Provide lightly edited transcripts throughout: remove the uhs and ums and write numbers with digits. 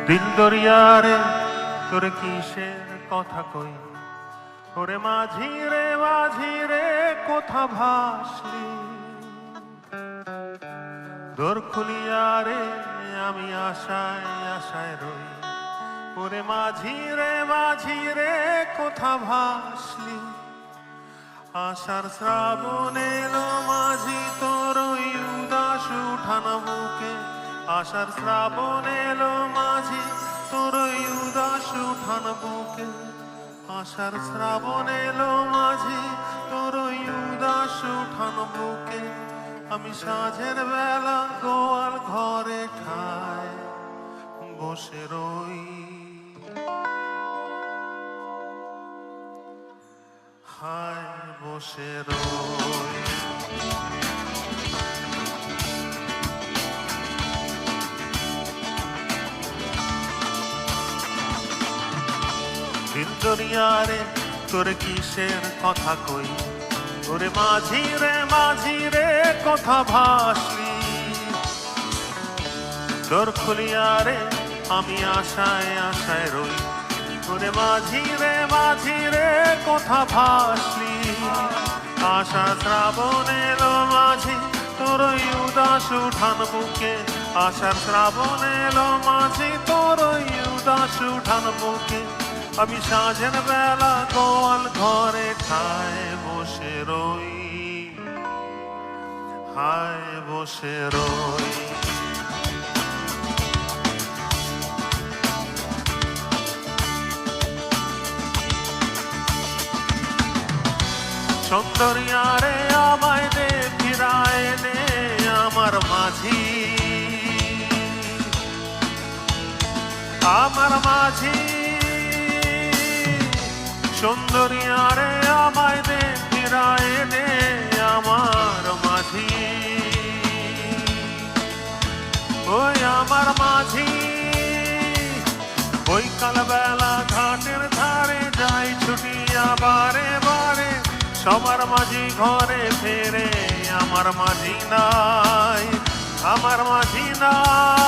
দিল দরিয়ারে তোর কিসের কথা কই, ওরে মাঝি রে কোথা ভাসলি। দোর খুলিয়ারে আমি আশায় আশায় রই, ওরে মাঝি রে কোথা ভাসলি। আশার শ্রাবণ এলো মাঝি তোর ওই উদাস উঠান বুকে, আশার শ্রাবণ এলো মাঝি তোর ওই উদাস উঠান বুকে, আশার শ্রাবণ এলো মাঝি তোর ওই উদাস উঠান বুকে। আমি সাঁঝের বেলা গোয়াল ঘরে ঠায় বসে রই, হায় বসে রই। দিল দরিয়ারে তোর কিসের কথা কই, ওরে মাঝি রে কোথা ভাসলি। দোর খুলিয়ারে আমি আশায় আশায় রই, ওরে মাঝি রে কোথা ভাসলি। আশা শ্রাবণ এলো মাঝি তোর ওই উদাস উঠান বুকে, আশার শ্রাবণ এলো মাঝি তোর ওই উদাস উঠান বুকে। আমি সাঁঝের বেলা গোয়াল ঘরে ঠায় বসে রই, হায় বসে রই। সুন্দরিয়ারে আমায় দে ফিরায় নে আমার মাঝি, আমার মাঝি। সুন্দরিয়ারে আমায় দে ফিরায় নে আমার মাঝি, ওই আমার মাঝি। বৈকাল বেলা ঘাটের ধারে যাই ছুটিয়া বারে বারে, সবার মাঝি ঘরে ফেরে আমার মাঝি নাই, আমার মাঝি নাই।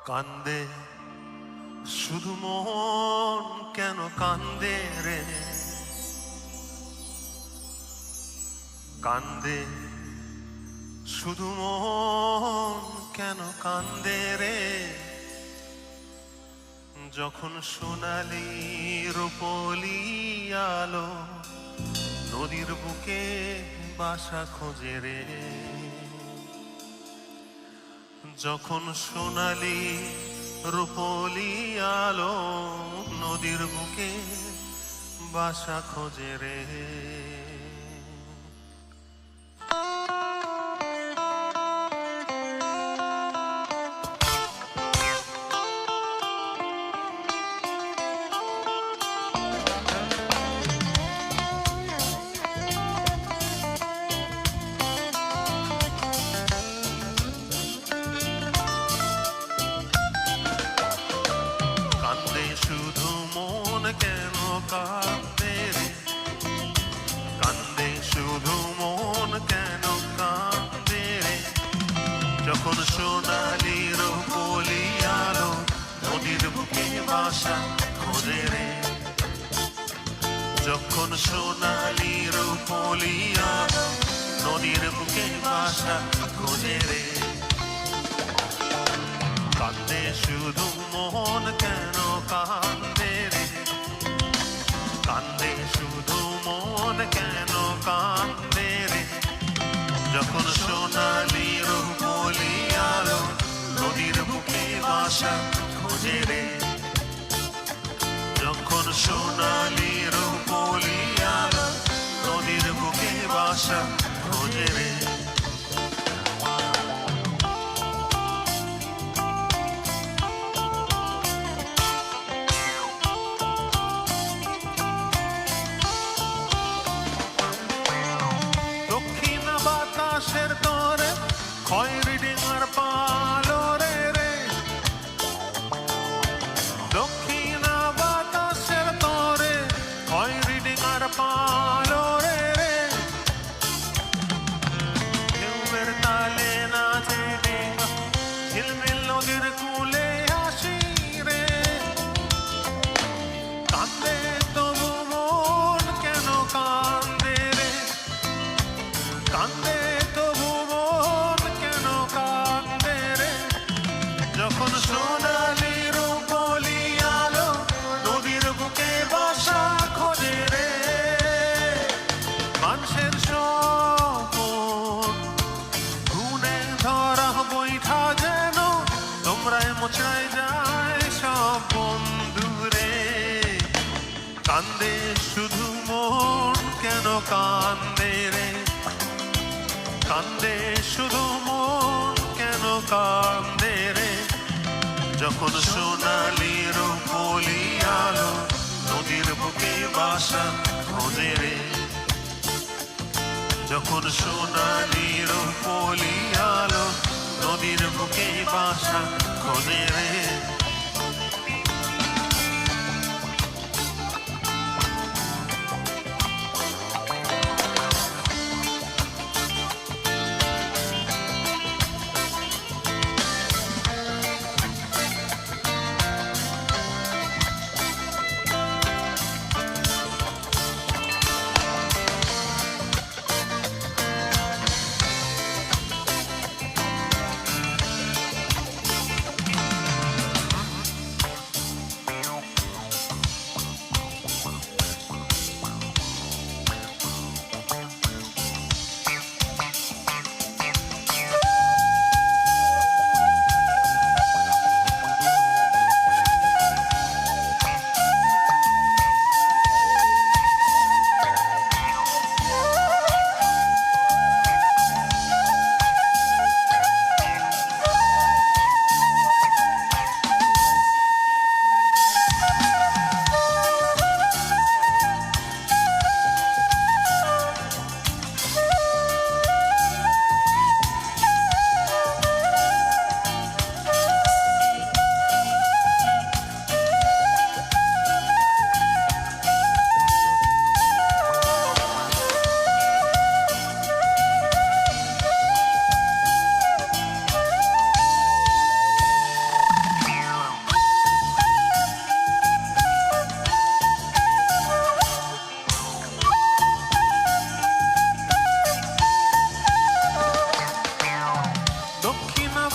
কান্দে শুধু মন কেন কান্দে রে, কান্দে শুধু মন কেন কান্দে রে। যখন সোনালি রূপলি আলো নদীর বুকে বাসা খোঁজে রে, যখন সোনালি রূপলি আলো নদীর বুকে বাসা খোঁজে রে। সোনালি রূপলি আলো নদীর বুকে বাসা খোঁজে রে, যখন সোনালি রূপলি আলো নদীর বুকে বাসা খোঁজে রে। কান্দে শুধু মন কেন কান্দে রে, কান্দে শুধু মন কেন কান্দে রে, যখন সোনালি রূপলি আলো নদীর বুকে বাসা খোঁজে রে, যখন সোনালি রূপলি আলো নদীর বুকে বাসা খোঁজে রে। বাতাসের তরে খয়েরি ডিঙার পালো রে রে, দক্ষিণা বাতাসের তরে খয়েরি ডিঙার পালো রে রে, ঢেউয়ের তালে নাচে ডিঙা ঝিলমিল নদীর কূলে আসি রে, কান্দে তবু মন কেন কান্দে রে, কান্দে তবু মন কেন কান্দে রে, যখন সোনালি রূপলি আলো নদীর বুকে বাসা খোঁজে রে। মানুষের স্বপন গুনে ধরা বৈঠা যেন তোমরায় মোছড়ায় যায় সব বন্ধু রে, কান্দে শুধু মন কেন কান্দে রে, কান্দে শুধু মন কেন কান্দে রে, যখন সোনালি রূপলি আলো নদীর বুকে বাসা খোঁজে রে, যখন সোনালি রূপলি আলো নদীর বুকে বাসা খোঁজে রে।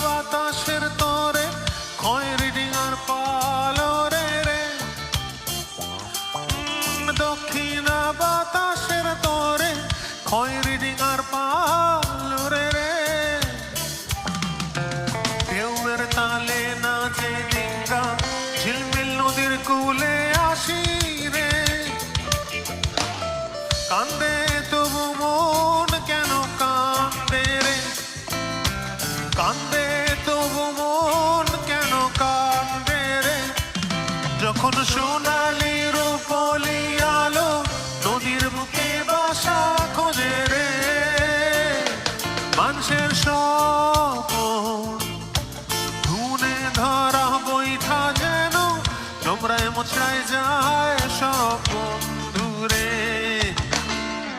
বাতাসের তরে খয়েরি ডিঙার পালো রে রে, দক্ষিণা বাতাসের তরে খয়েরি ডিঙার পালো রে রে, ঢেউয়ের তালে নাচে ডিঙা ঝিলমিল নদীর কূলে আসি রে, কান্দে তবু মন কেন কান্দে রে, কান্দে তবু মন কেন কান্দে রে, যখন সোনালি রূপলি আলো নদীর বুকে বাসা খোঁজে রে। মানুষের স্বপন ধুনে ধরা বৈঠা যেন তোমরায় মোছড়ায় যায় সব বন্ধু রে,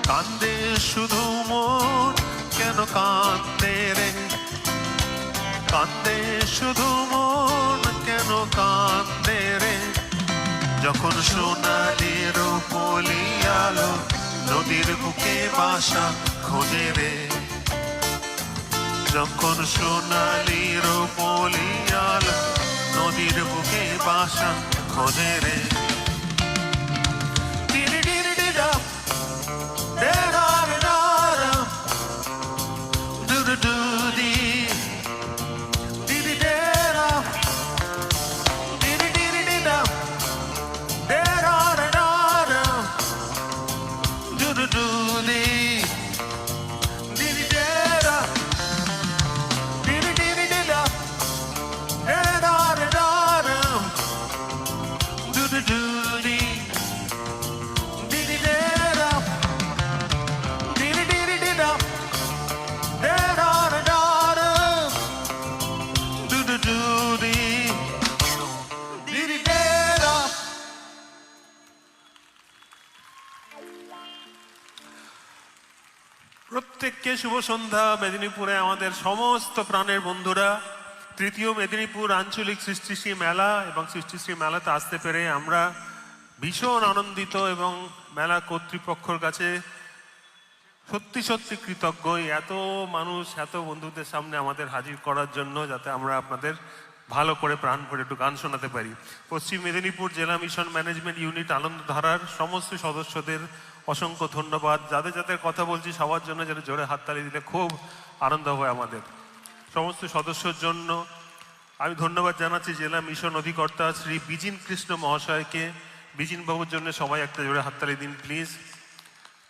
কান্দে শুধু মন কেন কান্দে রে, কান্দে শুধু মন, কেন কান্দে রে? যখন সোনালি রূপলি আলো নদীর বুকে বাসা খোঁজে রে। যখন সোনালি রূপলি আলো নদীর বুকে বাসা খোঁজে রে। প্রত্যেককে শুভ সন্ধ্যা। মেদিনীপুরে আমাদের সমস্ত প্রাণের বন্ধুরা, তৃতীয় মেদিনীপুর আঞ্চলিক সৃষ্টিশ্রী মেলা এবং সৃষ্টিশ্রী মেলাতে আসতে পেরে আমরা ভীষণ আনন্দিত এবং মেলা কর্তৃপক্ষের কাছে সত্যি সত্যি কৃতজ্ঞ এত মানুষ এত বন্ধুদের সামনে আমাদের হাজির করার জন্য, যাতে আমরা আপনাদের ভালো করে প্রাণ ভরে একটু গান শোনাতে পারি। পশ্চিম মেদিনীপুর জেলা মিশন ম্যানেজমেন্ট ইউনিট আনন্দধারার সমস্ত সদস্যদের অসংখ্য ধন্যবাদ। যাদের যাদের কথা বলছি সবার জন্য যেন জোরে হাততালি দিলে খুব আনন্দ হয় আমাদের। সমস্ত সদস্যর জন্য আমি ধন্যবাদ জানাচ্ছি জেলা মিশন অধিকর্তা শ্রী বিজিন কৃষ্ণ মহাশয়কে। বিজিন বাবুর জন্য সবাই একটা জোরে হাততালি দিন প্লিজ।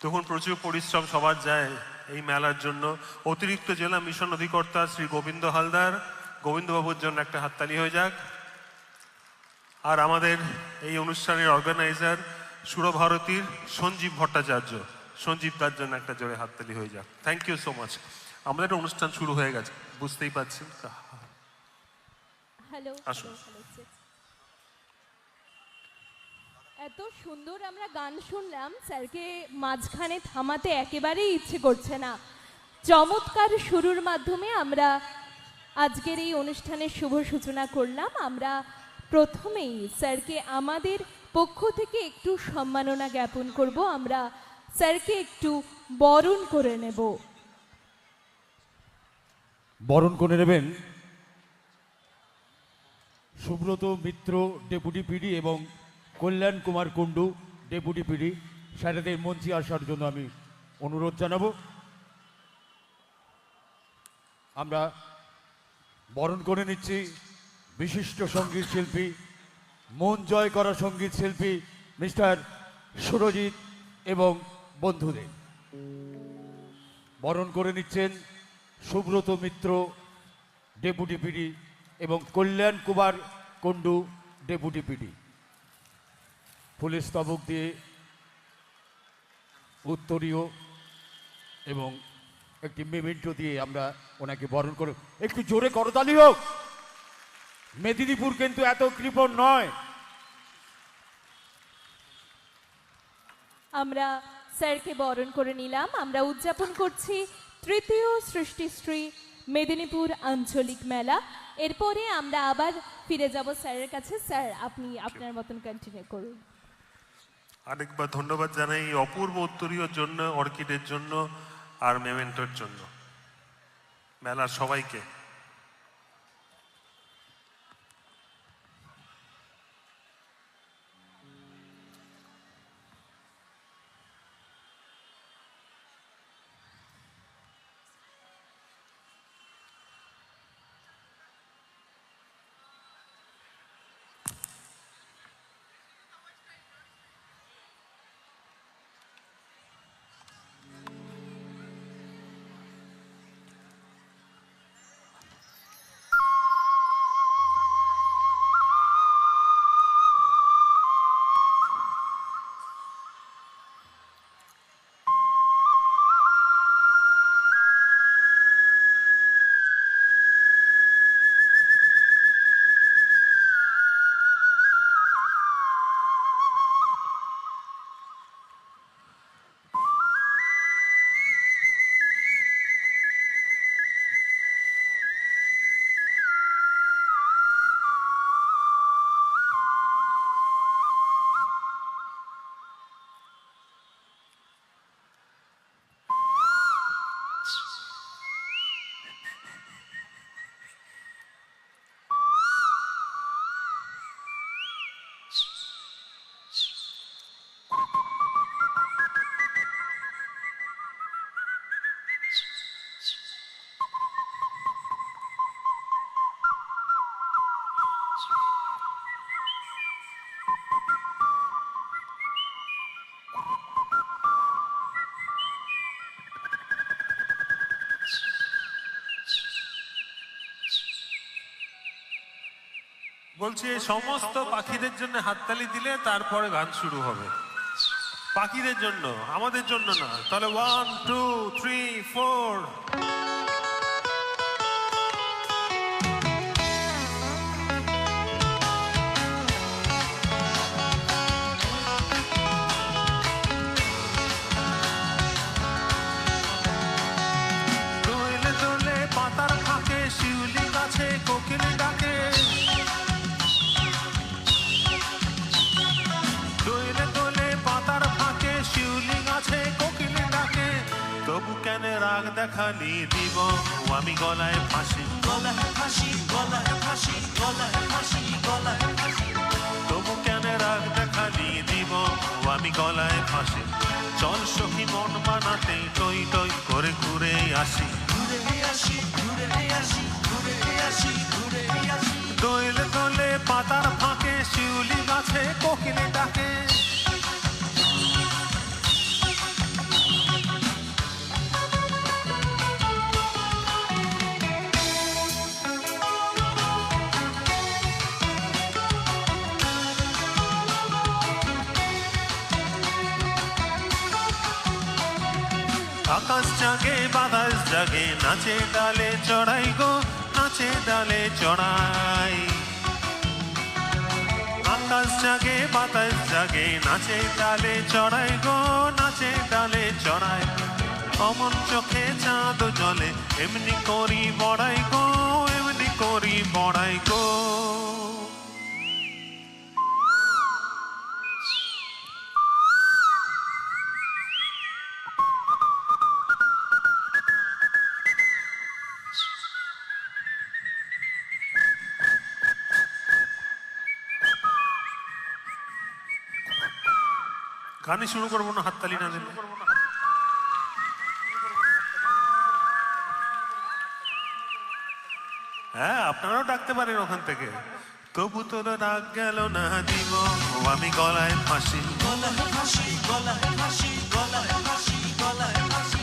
তখন প্রচুর পরিশ্রম সবার যায় এই মেলার জন্য। অতিরিক্ত জেলা মিশন অধিকর্তা শ্রী গোবিন্দ হালদার, গোবিন্দবাবুর জন্য একটা হাততালি হয়ে যাক। আর আমাদের এই অনুষ্ঠানের অর্গানাইজার সুরভারতীর সঞ্জীব ভট্টাচার্য, সঞ্জীব তার জন্য একটা জোরে হাততালি হয়ে যাক। Thank you so much. আমাদের অনুষ্ঠান শুরু হয়ে গেছে, বুঝতেই পারছেন। হ্যালো, আসুন। এত সুন্দর আমরা গান শুনলাম, স্যারকে মাঝখানে থামাতে একেবারেই ইচ্ছে করছে না। চমৎকার শুরুর মাধ্যমে আমরা আজকের এই অনুষ্ঠানের শুভ সূচনা করলাম। আমরা প্রথমেই স্যারকে আমাদের পক্ষ থেকে একটু সম্মাননা জ্ঞাপন করব। আমরা স্যারকে একটু বরণ করে নেব। বরণ করে নেবেন সুব্রত মিত্র ডেপুটি পিডি এবং কল্যাণ কুমার কুণ্ডু ডেপুটি পিডি। স্যারেদের মঞ্চে আসার জন্য আমি অনুরোধ জানাবো। আমরা বরণ করে নিচ্ছি বিশিষ্ট সঙ্গীত শিল্পী, মন জয় করা সঙ্গীত শিল্পী মিস্টার সুরজিৎ এবং বন্ধুদের। বরণ করে নিচ্ছেন সুব্রত মিত্র ডেপুটি পিডি এবং কল্যাণ কুমার কুণ্ডু ডেপুটি পিডি। ফুলের স্তবক দিয়ে উত্তরীয় এবং একটি মেমেন্টো দিয়ে আমরা ওনাকে বরণ করে, একটু জোরে করতালি হোক। মেদিনীপুর কিন্তু এত কৃপণ নয়। আমরা স্যারকে বরণ করে নিলাম। আমরা উদযাপন করছি তৃতীয় সৃষ্টিশ্রী মেদিনীপুর আঞ্চলিক মেলা। এরপরে আমরা আবার ফিরে যাব স্যারের কাছে। স্যার, আপনি আপনার মতন কন্টিনিউ করুন। আরেকবার ধন্যবাদ জানাই এই অপূর্ব উত্তরীয়র জন্য, অর্কিডের জন্য আর মেমেন্টোর জন্য, মেলার সবাইকে। বলছি এই সমস্ত পাখিদের জন্য হাততালি দিলে তারপরে গান শুরু হবে। পাখিদের জন্য, আমাদের জন্য না। তাহলে 1 2 3 4। দোলে দোলে পাতার ফাঁকে শিউলি গাছে কোকিল ডাকে। দোলে দোলে পাতার ফাঁকে শিউলি গাছে কোকিল ডাকে। তবু কেন রাগ দেখালি দিব আমি গলায় ফাঁসি, গলায় ফাঁসি, গলায় ফাঁসি, গলায় ফাঁসি, গলায় ফাঁসি। তবু কেন রাগ দেখালি দিব আমি গলায় ফাঁসি। চল সখী মন মানাতে টই টই করে ঘুরে আসি, ঘুরে আসি, ঘুরে আসি, ঘুরে আসি, ঘুরে আসি। দোলে দোলে পাতার ফাঁকে শিউলি গাছে কোকিল ডাকে। আকাশ জাগে বাতাস জাগে নাচে ডালে চড়াই গো, নাচে ডালে চড়াই। আকাশ জাগে বাতাস জাগে নাচে ডালে চড়াই গো, নাচে ডালে চড়াই। অমন চোখে চাঁদ জলে এমনি করি বড়াই গো, এমনি করি বড়াই গো। গানে শুরু করবো না হাততালি না দিলে? হ্যাঁ, আপনারাও ডাকতে পারেন ওখান থেকে। তবু তোর রাগ গেল না দিব আমি গলায় ফাঁসি, গলায় ফাঁসি, গলায় ফাঁসি, গলায় ফাঁসি, গলায় ফাঁসি।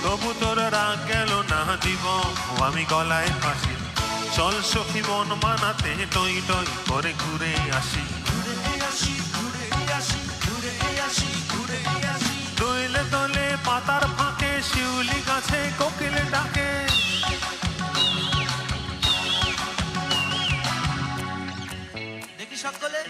তবু তোর রাগ গেল না দিব আমি গলায় ফাঁসি। চল সখী মন মানাতে টই টই করে ঘুরে আসি, ঘুরে আসি, ঘুরে আসি, ঘুরে আসি, ঘুরে আসি। দোলে দোলে পাতার ফাঁকে শিউলি গাছে কোকিল ডাকে। দেখি সকলে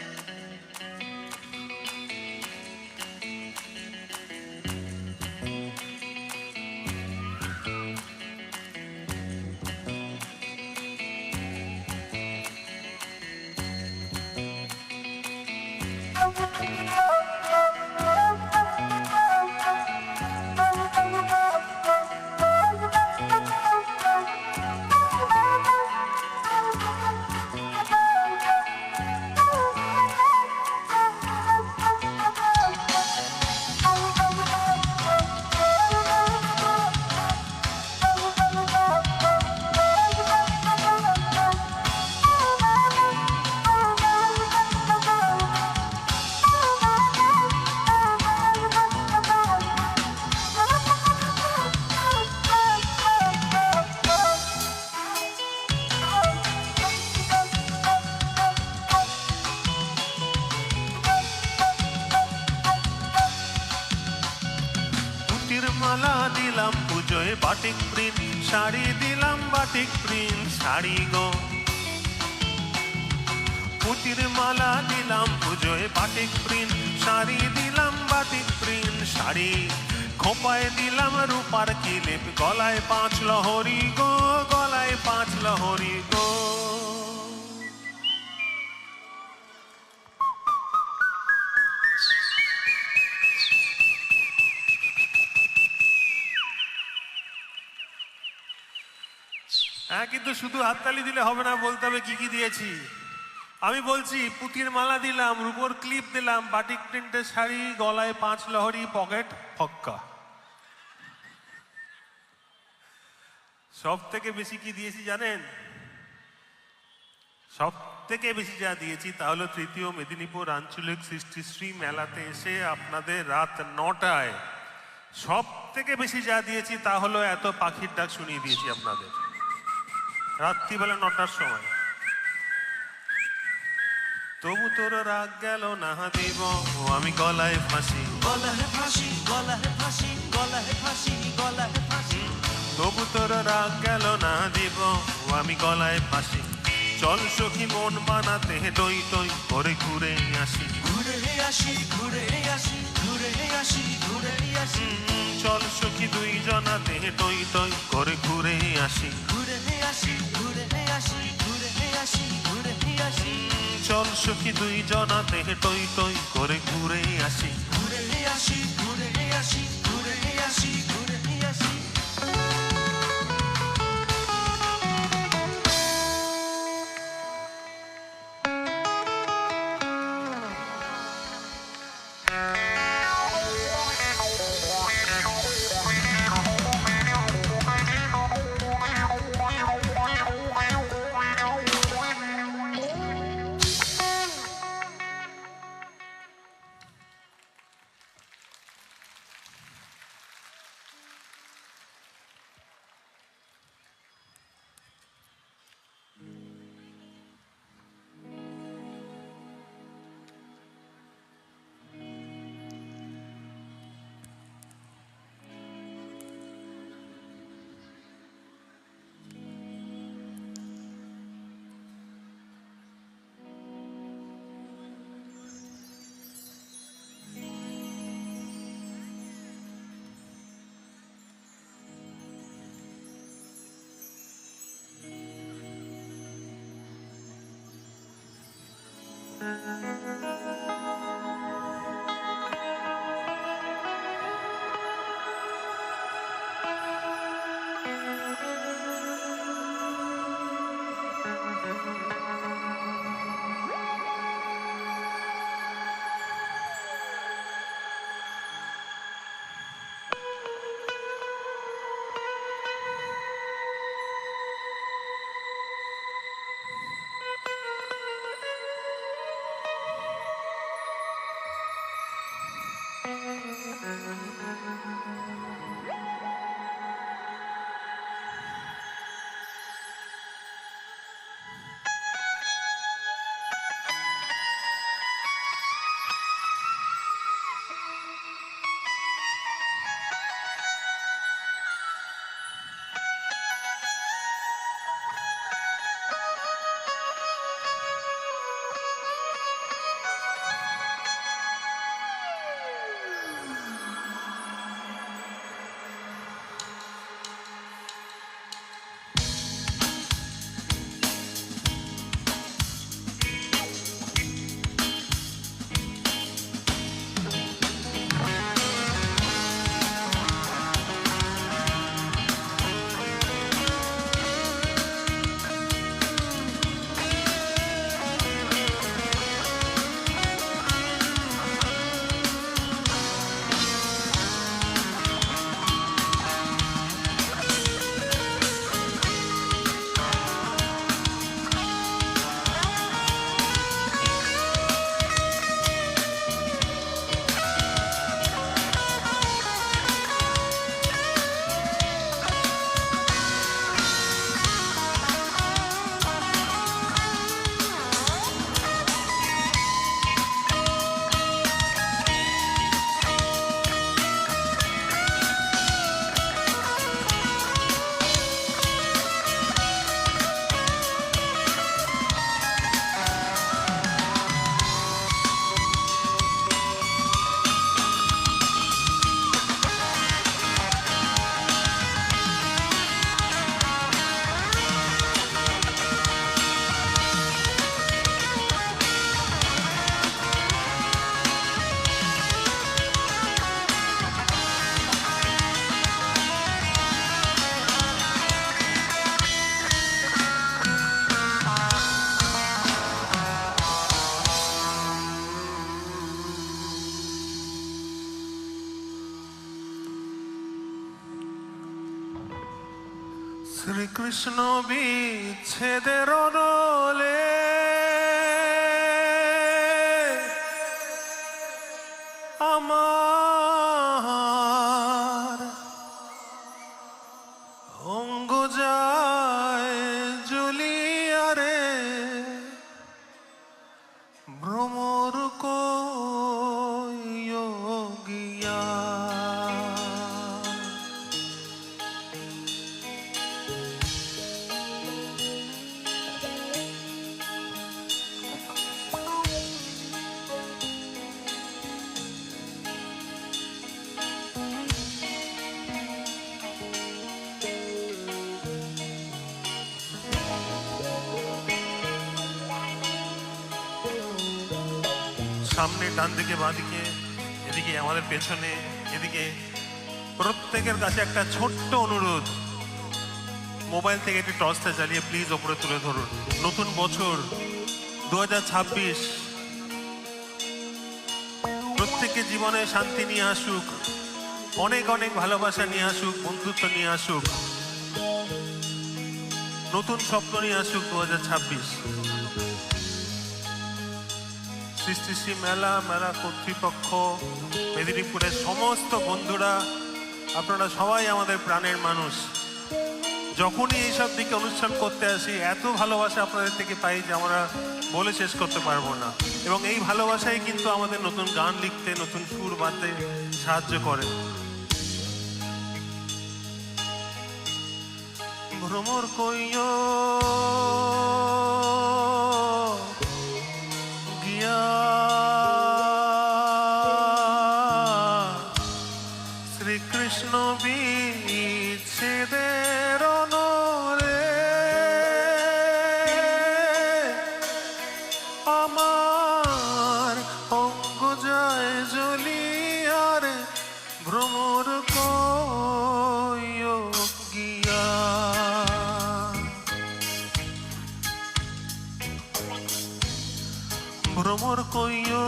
মালা দিলাম পুজোয় বাটিক প্রিন্ট শাড়ি দিলাম, বাটিক প্রিন্ট শাড়ি গো। পুতির মালা দিলাম পুজোয় বাটিক প্রিন্ট শাড়ি দিলাম, বাটিক প্রিন্ট শাড়ি। খোপায় দিলাম রূপার কিলিপ, গলায় 5 লহরি গো, গলায় 5 লহরি গো। হ্যাঁ, কিন্তু শুধু হাততালি দিলে হবে না, বলতে হবে কি কি দিয়েছি। আমি বলছি পুতির মালা দিলাম, রূপোর ক্লিপ দিলাম, বাটিক প্রিন্টের শাড়ি, গলায় 5 লহরি, পকেট ফক্কা। সব থেকে বেশি কি দিয়েছি জানেন? সব থেকে বেশি যা দিয়েছি তা হলো তৃতীয় মেদিনীপুর আঞ্চলিক সৃষ্টিশ্রী মেলাতে এসে আপনাদের রাত 9টায় সব থেকে বেশি যা দিয়েছি তা হলো এত পাখির ডাক শুনিয়ে দিয়েছি আপনাদের রাত্রিবেলা 9টার সময়। তবু তোর রাগ গেল না দিব আমি গলায় ফাঁসি, গলায় ফাঁসি, গলায় ফাঁসি, গলায় ফাঁসি, গলায় ফাঁসি। তবু তোর রাগ গেল না দিব আমি গলায় ফাঁসি। চল সখী মন মানাতে টই টই করে ঘুরে আসি, ঘুরে আসি, ঘুরে আসি, ঘুরে আসি, ঘুরে আসি, চল সখী দুই জনাতে টই টই করে ঘুরে আসি, ঘুরে আসি, ঘুরে আসি, ঘুরে আসি, ঘুরে আসি, চল সখী দুই জনাতে টই টই করে ঘুরে আসি। ঘুরে আসি, ঘুরে আসি, ঘুরে আসি, ঘুরে আসি। শ্রীকৃষ্ণ বিচ্ছেদের নলে আমার অঙ্গ যায় জ্বলিয়া রে, সামনে, ডান দিকে, বাঁ দিকে, এদিকে আমাদের পেছনে, এদিকে প্রত্যেকের কাছে একটা ছোট্ট অনুরোধ, মোবাইল থেকে একটি টর্চটা জ্বালিয়ে প্লিজ ওপরে তুলে ধরুন। নতুন বছর 2026 প্রত্যেকের জীবনে শান্তি নিয়ে আসুক, অনেক অনেক ভালোবাসা নিয়ে আসুক, বন্ধুত্ব নিয়ে আসুক, নতুন স্বপ্ন নিয়ে আসুক 2026। শ্রী শ্রী শ্রী মেলা কর্তৃপক্ষ, মেদিনীপুরের সমস্ত বন্ধুরা, আপনারা সবাই আমাদের প্রাণের মানুষ। যখনই এইসব দিকে অনুষ্ঠান করতে আসি এত ভালোবাসা আপনাদের থেকে পাই যে আমরা বলে শেষ করতে পারবো না। এবং এই ভালোবাসাই কিন্তু আমাদের নতুন গান লিখতে, নতুন সুর বাঁধতে সাহায্য করে। ভ্রমর কইও গিয়া শ্রীকৃষ্ণ বিচ্ছেদের অনরে আমার অঙ্গ যায় জ্বলিয়ারে ভ্রমর কইও গিয়া। ভ্রমর কইও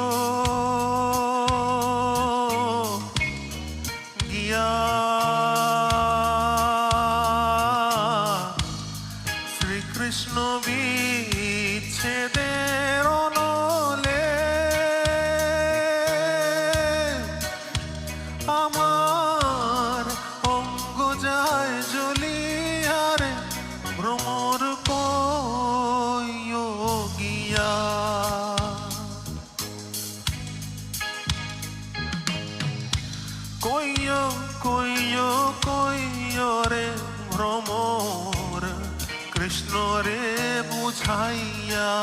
গিয়া শ্রীকৃষ্ণ বিচ্ছেদের অনলে আমার অঙ্গ যায় জ্বলিয়ারে ভ্রমর কইও গিয়া। কইও কইও কইও রে ভ্রমর কৃষ্ণ রে বুঝাইয়া।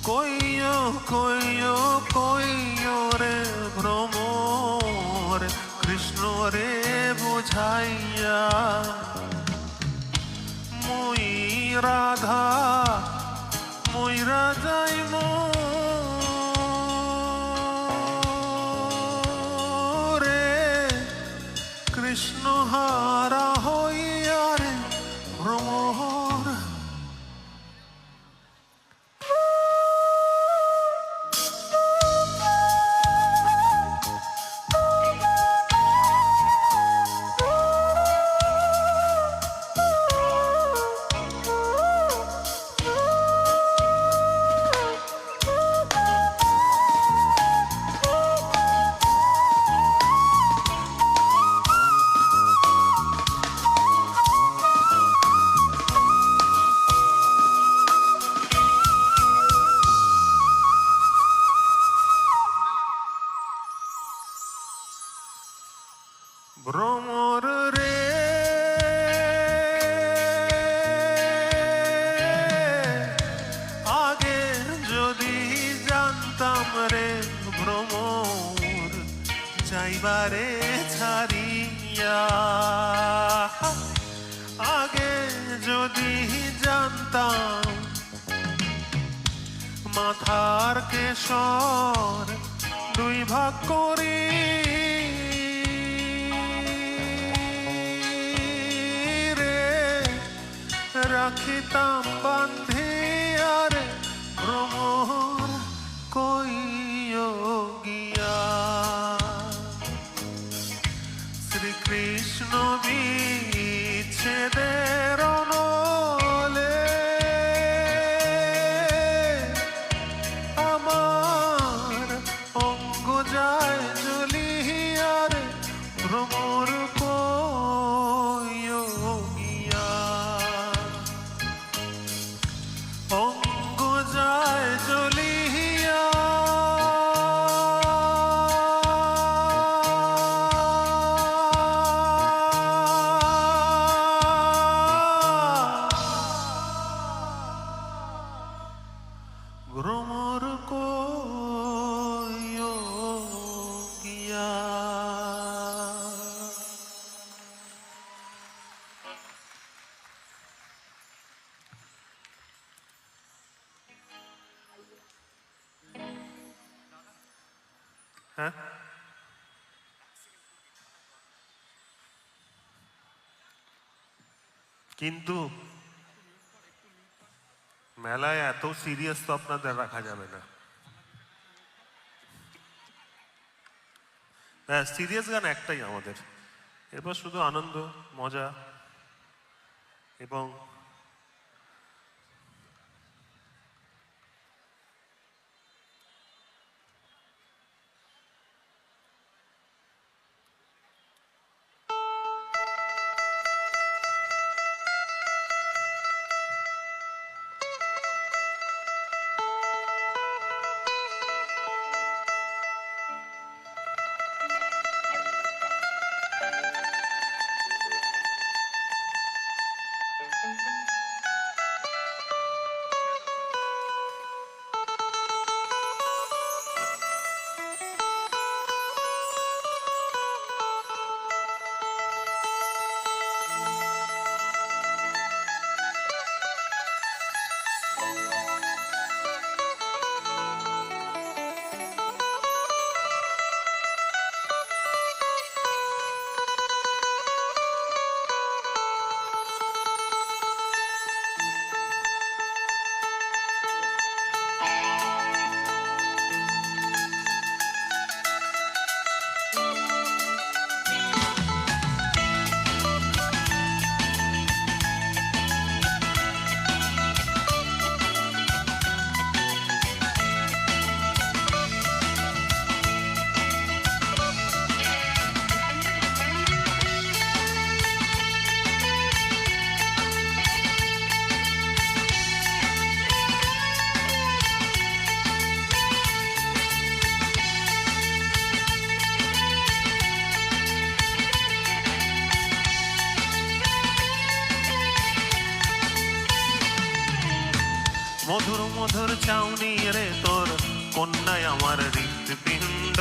কইও কইও কইও রে ভ্রমর কৃষ্ণ রে বুঝাইয়া। মুই রাধা মুই রাজাই রে কৃষ্ণ হারা হইয়া রে ভ্রমর। ভ্রমর রে আগে যদি জানতাম রে ভ্রমর যাইবারে ছাড়িয়া। আগে যদি জানতাম মাথার কেশর দুই ভাগ করি রাখিতাম বান্ধিয়া রে ভ্রমর কইও গিয়া। শ্রীকৃষ্ণ বিচ্ছেদের অনলে আমার অঙ্গ যায় জ্বলিয়া রে ভ্রমর কইও গিয়া। অঙ্গ যায় জ্বলিয়া ভ্রমর কইও গিয়া। হ্যাঁ, কিন্তু মেলায় এত সিরিয়াস তো আপনাদের রাখা যাবে না। হ্যাঁ, সিরিয়াস গান একটাই আমাদের, এরপর শুধু আনন্দ মজা এবং মধুর মধুর চাউনি রে তোর কন্যায় আমার হৃৎপিণ্ড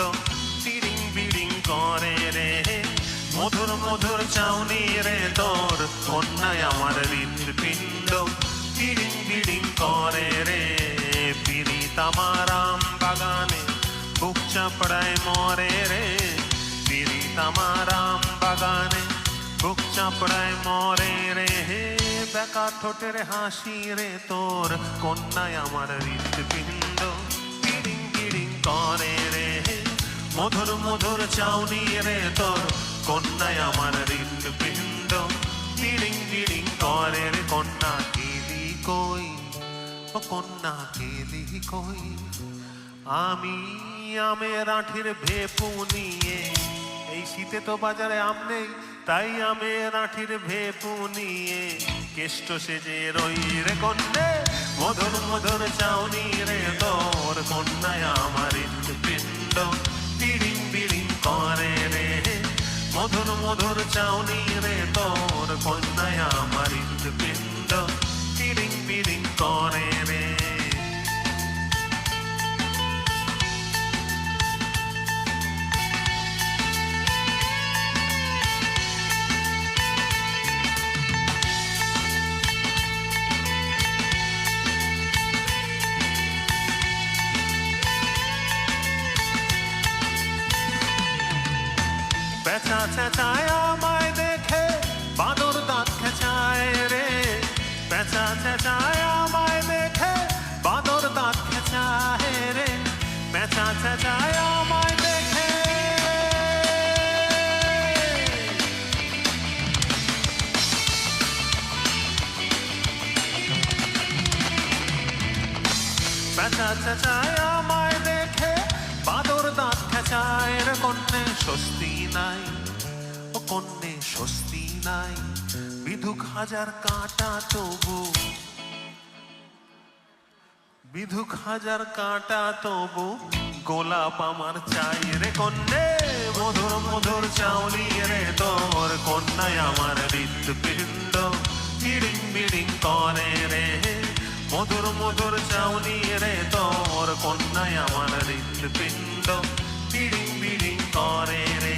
তিরিং বিড়িং করে রে। মধুর মধুর চাউনি রে তোর কন্যায় আমার হৃৎপিণ্ড তিরিং বিড়িং করে রে। পীড়িত আমার আম বাগানে বুক চাপড়ায় মরে রে। পীড়িত আমার আম বাগানে বুক চাপড়ায় মরে রে। বেকা ঠোঁটের হাসি রে তোর কন্যায় আমার হৃৎপিণ্ড পিড়িং পিড়িং করে রে। মধুর মধুর চাউনি রে তোর কন্যায় আমার হৃৎপিণ্ড পিড়িং পিড়িং করে রে। কন্যা কেলি কই, ও কন্যা কেলি কই, আমি আমের আঁঠির ভেপু নিয়ে, এই শীতে তো বাজারে আম নেই, তাই আমের আঁঠির ভেপু নিয়ে কেষ্ট সেজে রই রে। কন্যে মধুর মধুর চাউনি রে তোর কন্যায় আমার হৃৎপিণ্ড পিড়িং পিড়িং করে রে। মধুর মধুর চাউনি রে তোর কন্যায় আমার হৃৎপিণ্ড পিড়িং পিড়িং করে রে। পেঁচা চেঁচায় আমায় দেখে বাঁদর দাঁত খেঁচায় রে। পেঁচা চেঁচায় আমায় দেখে বাঁদর দাঁত খেঁচায় রে। পেঁচা চেঁচায় আমায় দেখে পেঁচা চেঁচায় আমায় দেখে বাঁদর দাঁত খেঁচায় রে। কন্যে স্বস্তি নাই, ও কন্যে স্বস্তি নাই, বিধুক হাজার কাঁটা তবু, বিধুক হাজার কাঁটা তবু গোলাপ আমার চাই রে। কন্যে মধুর মধুর চাউনি রে তোর কন্যায় আমার হৃৎপিণ্ড পিড়িং পিড়িং করে রে। মধুর মধুর চাউনি রে তোর কন্যায় আমার হৃৎপিণ্ড পিড়িং পিড়িং করে রে।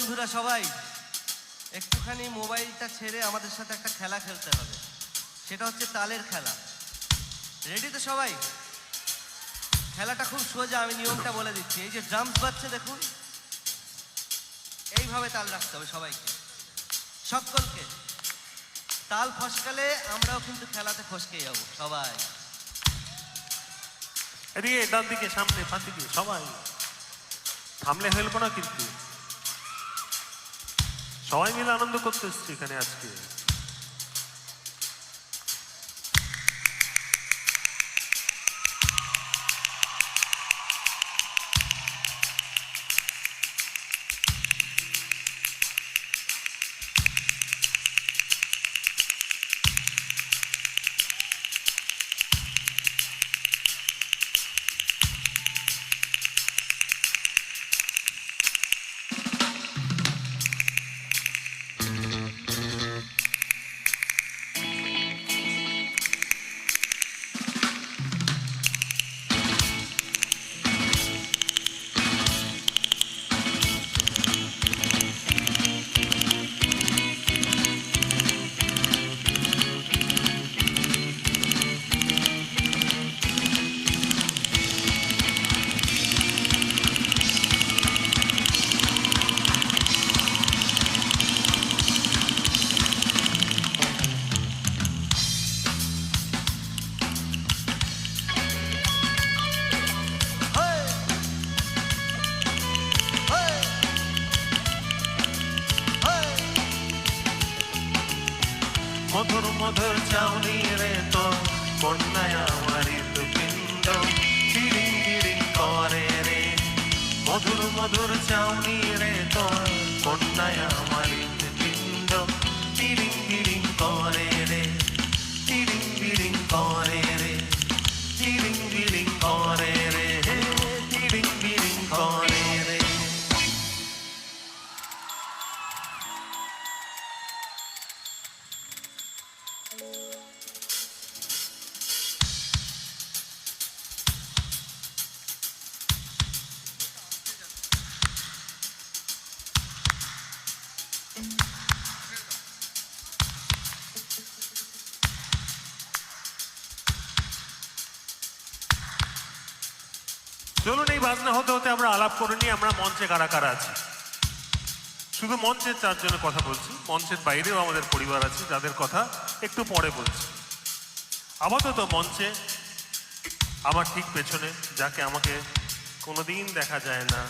বন্ধুরা সবাই একটুখানি মোবাইলটা ছেড়ে আমাদের সাথে একটা খেলা খেলতে হবে, সেটা হচ্ছে তালের খেলা। রেডি তো সবাই? খেলাটা খুব সোজা, আমি নিয়মটা বলে দিচ্ছি। এই যে ড্রামস বাজছে দেখুন, এইভাবে তাল রাখতে হবে সবাইকে, সকলকে। তাল ফসকালে আমরাও কিন্তু খেলাতে ফসকে যাবো সবাই। এদিকে ডান দিকে, সামনে, পান দিকে, সবাই থামলে হেলবো না কিন্তু। সবাই মিলে আনন্দ করতে এসছি এখানে আজকে। মধুর মধুর চাউনি রে তো কন্যায় আমার হৃদপিণ্ড চিরিং চিরিং করে রে। মধুর মধুর চাউনি রে তো কন্যায় আমার হৃদপিণ্ড চিরিং চিরিং করে রে, চিরিং চিরিং করে রে, চিরিং চিরিং করে রে, চিরিং চিরিং করে রে। চলুন এই বাজনা হতে হতে আমরা আলাপ করে নিই আমরা মঞ্চে কারা কারা আছি। শুধু মঞ্চের চারজনের কথা বলছি, মঞ্চের বাইরেও আমাদের পরিবার আছে যাদের কথা একটু পরে বলছি। আপাতত মঞ্চে আমার ঠিক পেছনে যাকে আমাকে কোনোদিন দেখা যায় না,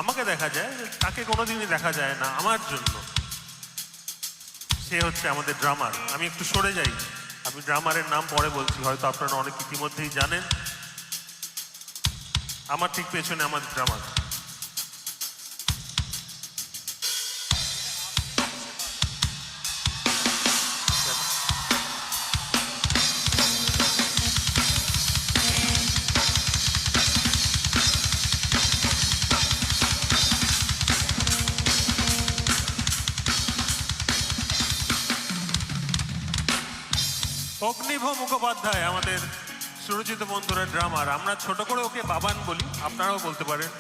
আমাকে দেখা যায়, তাকে কোনোদিনই দেখা যায় না আমার জন্য, সে হচ্ছে আমাদের ড্রামার। আমি একটু সরে যাই, আমি ড্রামারের নাম পরে বলছি, হয়তো আপনারা অনেক ইতিমধ্যেই জানেন। আমার ঠিক পেছনে আমার ড্রামার। অগ্নিভ মুখোপাধ্যায় আমাদের সুরজিৎ বন্ধুরা ড্রামার। আমরা ছোট করে ওকে বাবান বলি, আপনারাও বলতে পারেন।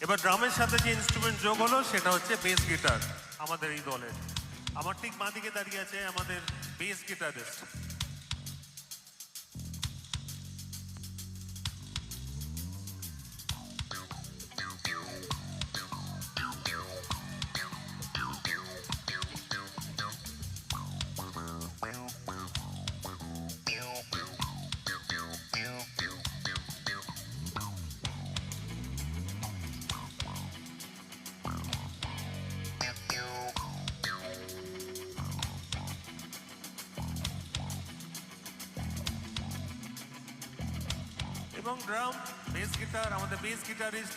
এবার ড্রামের সাথে যে ইনস্ট্রুমেন্ট যোগ হলো সেটা হচ্ছে বেস গিটার আমাদের এই দলের। আমার ঠিক বাঁ দিকে দাঁড়িয়ে আছে আমাদের বেস গিটারিস্ট। এবং ড্রাম বেস গিটার আমাদের বেস গিটারিস্ট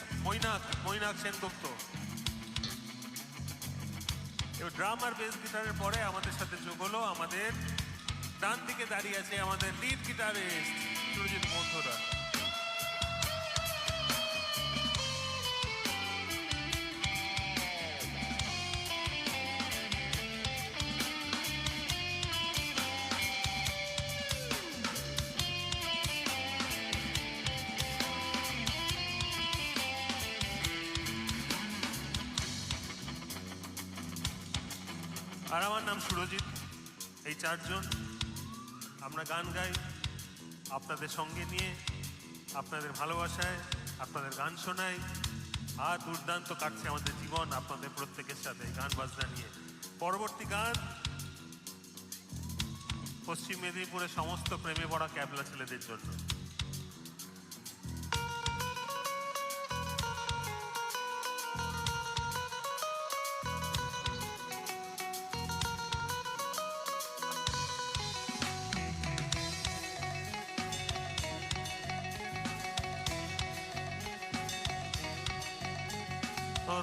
মৈনাক সেনগুপ্ত। এবার ড্রাম আর বেস গিটারের পরে আমাদের সাথে যোগ হলো আমাদের ডান দিকে দাঁড়িয়ে আছে আমাদের লিড গিটারিস্ট সুরজিৎ বন্ধুরা। আর আমার নাম সুরজিৎ। এই চারজন আমরা গান গাই আপনাদের সঙ্গে নিয়ে, আপনাদের ভালোবাসায়, আপনাদের গান শোনাই। আর দুর্দান্ত কাটছে আমাদের জীবন আপনাদের প্রত্যেকের সাথে গান বাজনা নিয়ে। পরবর্তী গান পশ্চিম মেদিনীপুরের সমস্ত প্রেমে পড়া ক্যাবলা ছেলেদের জন্য।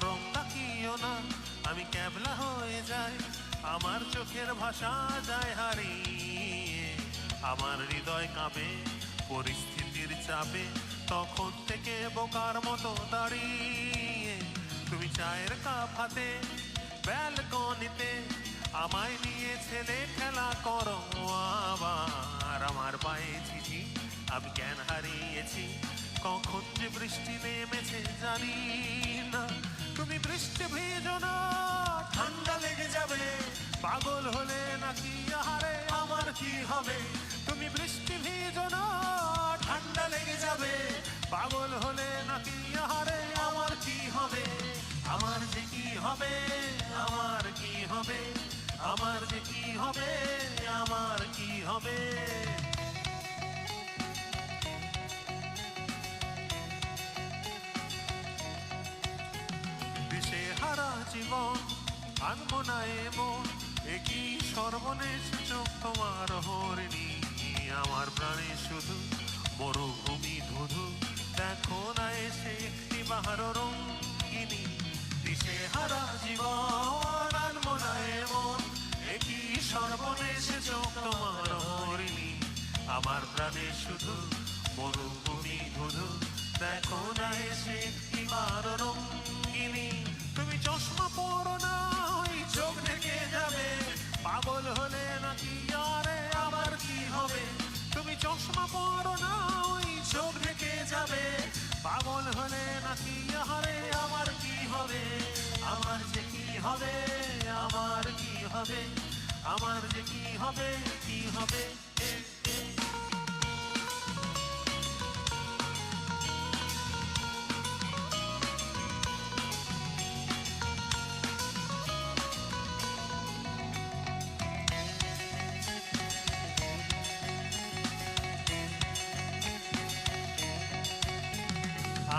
রং তাকিও না, আমি ক্যাবলা হয়ে যাই, আমার চোখের ভাষা যায় হারিয়ে, আমার হৃদয় কাঁপে পরিস্থিতির চাপে, তখন থেকে বোকার মতো দাঁড়িয়ে তুমি চায়ের কাপ হাতে ব্যালকনিতে আমায় নিয়ে ছেলে খেলা করো আবার। আমার পায়ে চিঠি আমি জ্ঞান হারিয়েছি, কখন যে বৃষ্টি নেমেছে জানি না। তুমি বৃষ্টি ভেজো না, ঠান্ডা লেগে যাবে, পাগল হলে নাকি আহারে আমার কি হবে। তুমি বৃষ্টি ভেজো না, ঠান্ডা লেগে যাবে, পাগল হলে নাকি আহারে আমার কি হবে। আমার যে কি হবে, আমার কি হবে, আমার যে কি হবে, আমার কি হবে। দিশেহারা জীবন আনবো না এমন, একই সর্বনেশ চোখ তোমার হরিণী, আমার প্রাণে শুধু মরুভূমি ধুধু, দেখো না এসে একটি বাহার রঙ্গিনী। দিশেহারা জীবন আনবো না এমন, একই সর্বনেশ চোখ তোমার হরিণী, আমার প্রাণে শুধু মরুভূমি ধুধু, দেখো না এসে একটি বাহার রঙ্গিনী। তুমি চশমা পরো না, ওই চোখ ঢেকে যাবে, পাগল হলে নাকি আরে আমার কি হবে। তুমি চশমা পরো না, ওই চোখ ঢেকে যাবে, পাগল হলে নাকি আরে আমার কি হবে। আমার যে কি হবে, আমার কি হবে, আমার যে কি হবে, কি হবে।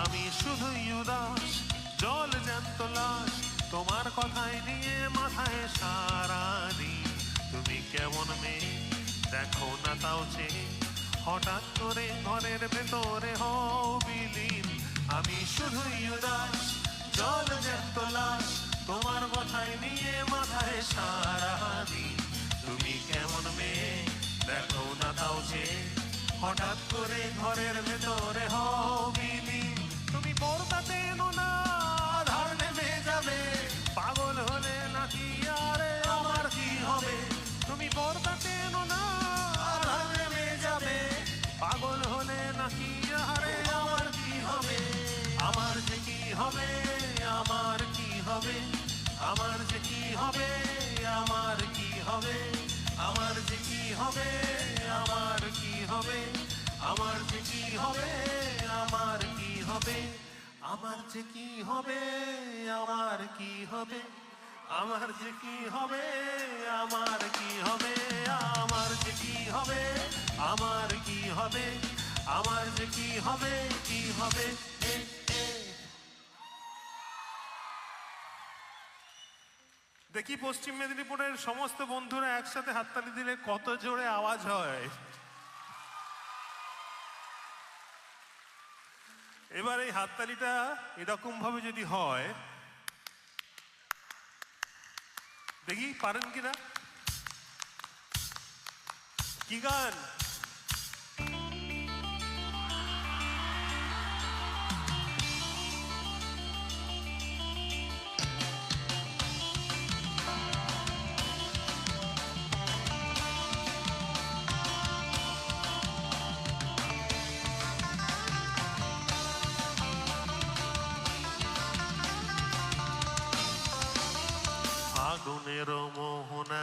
আমি শুধুই উদাস, জল জ্যান্ত লাশ, তোমার কথাই নিয়ে মাথায় সারাদিন। তুমি কেমন মেয়ে দেখো না তাও চেয়ে, হঠাৎ করে ঘরের ভেতরে হও বিলীন। আমি শুধুই উদাস, জল জ্যান্ত লাশ, তোমার কথাই নিয়ে মাথায় সারাদিন। তুমি কেমন মেয়ে দেখো না তাও চেয়ে, হঠাৎ করে ঘরের ভেতরে হও বিলীন। তুমি পর্দাতে এনো না, আধার নেমে যাবে, পাগল হলে নাকি আরে আমার কি হবে। তুমি পর্দাতে এনো না, আধার নেমে যাবে, পাগল হলে নাকি আরে আমার কি হবে। আমার যে কি হবে, আমার কি হবে, আমার যে কি হবে, আমার কি হবে, আমার যে কি হবে, আমার কি হবে, আমার যে কি হবে, আমার কি হবে, আমার যে কি হবে, আমার কি হবে, আমার যে কি হবে, আমার কি হবে, আমার যে কি হবে, আমার কি হবে, আমার যে কি হবে, কি হবে। দেখি পশ্চিম মেদিনীপুরের সমস্ত বন্ধুরা একসাথে হাততালি দিলে কত জোরে আওয়াজ হয়। এবার এই হাততালিটা এরকম ভাবে যদি হয়, দেখি পারেন কিনা। কি গান? আগুনের মোহনা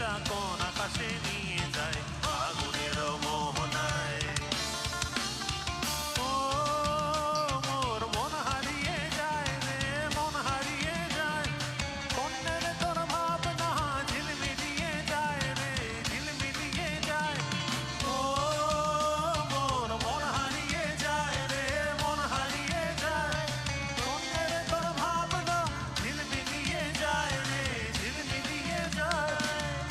নেশা কোন আকাশে নিয়ে যায় আগুনের মোহনায়। ও মোর মন হারিয়ে যায় রে, মন হারিয়ে যায়, কন্যের তোর ভাবনা ঝিলমিলিয়ে যায় রে, ঝিলমিলিয়ে যায়। ও মোর মন হারিয়ে যায় রে, মন হারিয়ে যায়, কন্যের তোর ভাবনা ঝিলমিলিয়ে যায় রে, ঝিলমিলিয়ে যায়।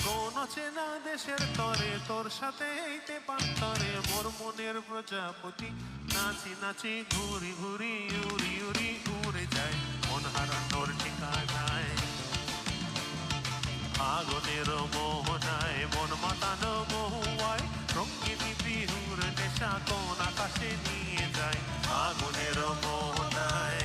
কোন চেনা দেশের তরে তোর সাথে এইতে পান্তরে মোর মনের প্রজাপতি নাচি নাচি ঘুরি ঘুরি উড়ি উড়ি উড়ে যায় মন হারানোর ঠিকানায় আগুনের মোহনায় মন মাতানো মহুয়ায় রঙ্গিনী বিহুর নেশা কোন আকাশে নিয়ে যায় আগুনের মোহনায়।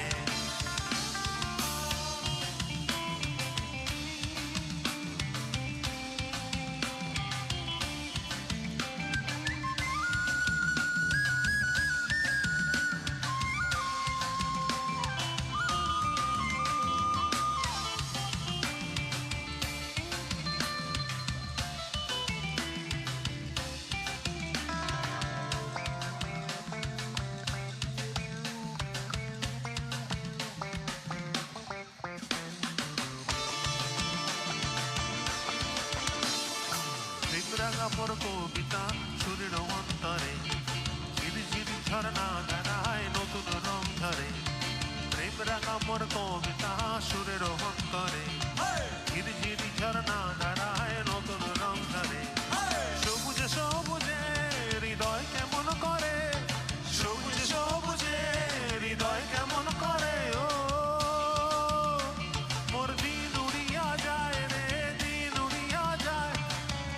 রাঙাপর কবিতা সুরের অন্তরে ঝিরিঝিরি ঝর্ণা ধারায় নতুন রং ধরে প্রেম রাঙাপর কবিতা সুরের অন্তরে ঝিরিঝিরি ঝর্ণা ধারায় নতুন রং ধরে সবুজে সবুজে হৃদয় কেমন করে সবুজে সবুজে হৃদয় কেমন করে ও মোর দিন উড়িয়া যায় রে দিন উড়িয়া যায়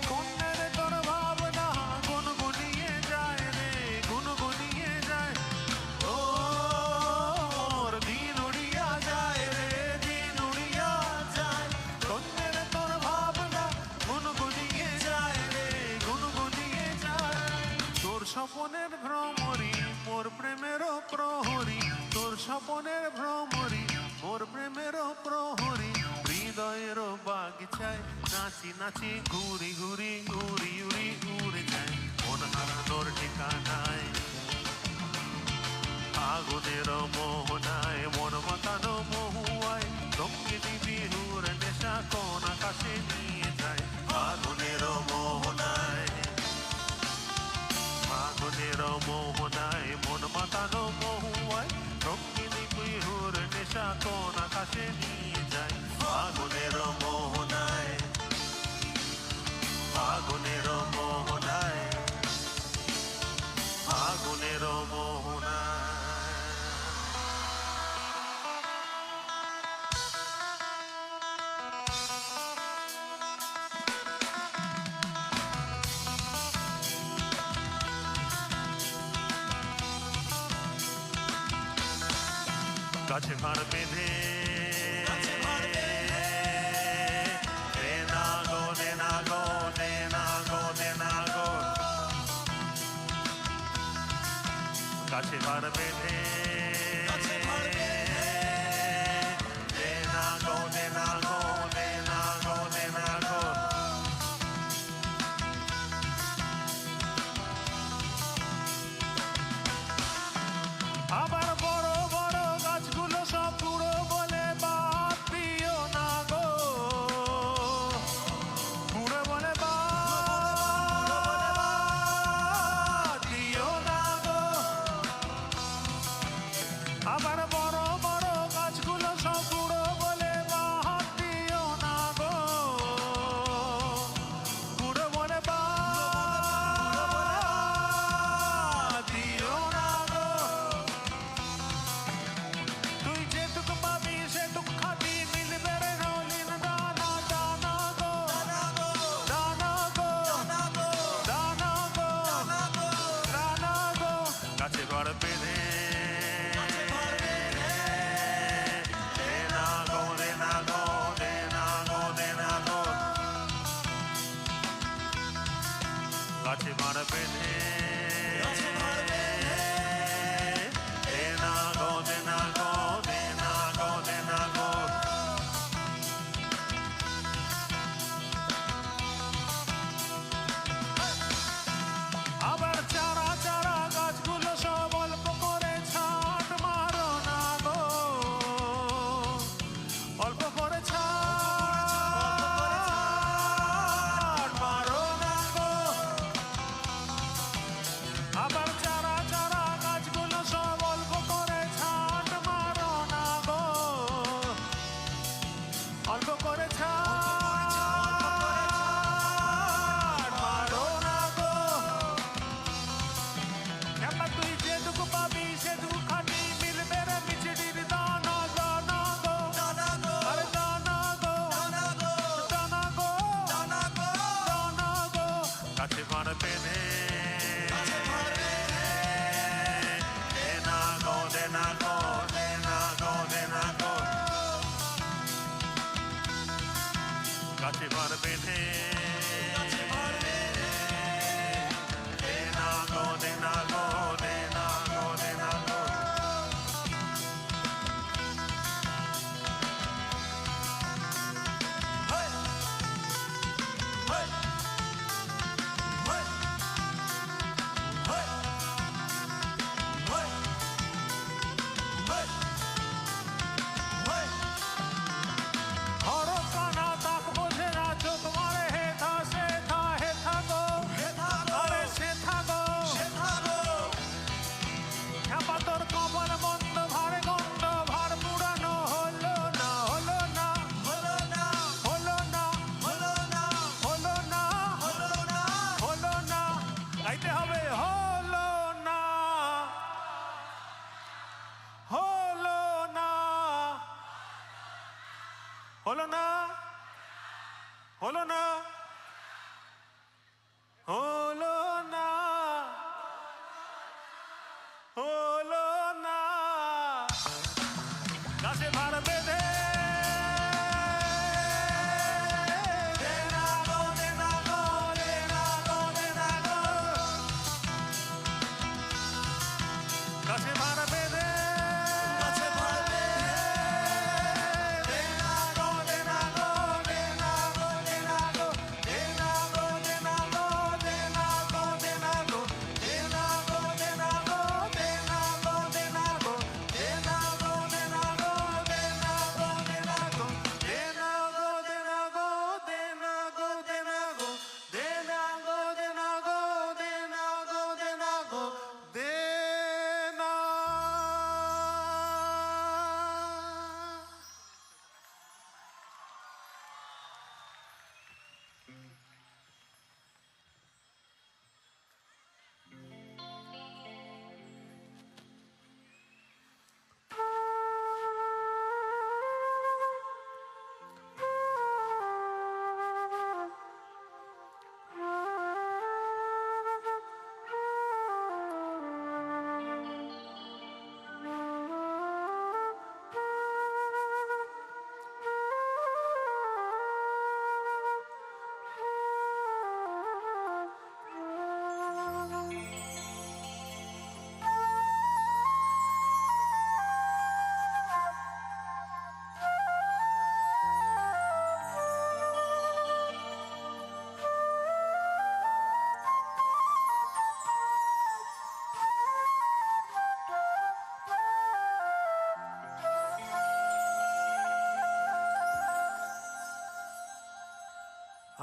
কন্যের তোর ভাবনা গুনগুনিয়ে যায় রে গুনগুনিয়ে যায় ও মোর দিন উড়িয়া যায় রে দিন উড়িয়া যায় কন্যের তোর ভাবনা গুনগুনিয়ে যায় রে গুনগুনিয়ে যায় তোর স্বপনের ভ্রমরি মোর প্রেমেরও প্রহরী তোর স্বপনের ভ্রমরি মোর প্রেমেরও প্রহরী হৃদয়ের বাগিচায় নাচি নাচি ঘুরি ঘুরি উড়ি উড়ি উড়ে যায় মন হারানোর ঠিকানায় আগুনের মোহনায় মন মাতানো মহুয়ায় রঙ্গিনী বিহুর নেশা কোন আকাশে নিয়ে যায় আগুনের মোহনায় আগুনের মোহনায় মন মাতানো মহুয়ায় রঙ্গিনী বিহুর নেশা কোন আকাশে নিয়ে যায় আগুনের মোহনায় আগুনের মোহনায় আগুনের মোহনায়। গাছে ভাড় বেঁধে দে না গো দে না গো দে না গো দে না গো গাছে ভাড় বেঁধে দে না গো দে না গো দে না গো দে না গো আবার বড় বড় গাছগুলো সব পুরো বলে বাদ দিও না গো পুরো বলে বাদ দিও না গো আবার বড় বড় গাছগুলো সব পুরো বলে বাদ দিও না গো পুরো বলে বাদ দিও না গো তুই যেটুকু পাবি সেটুকু খাবি মিলবে রে নলিন দানা দানা গো দানা গো দানা গো দানা গো দানা গো গাছে ঘর বেঁধে দে না গো দে না গো দে না গো দে না গো গাছে ঘর বেঁধে দে না গো দে না গো দে না গো দে না গো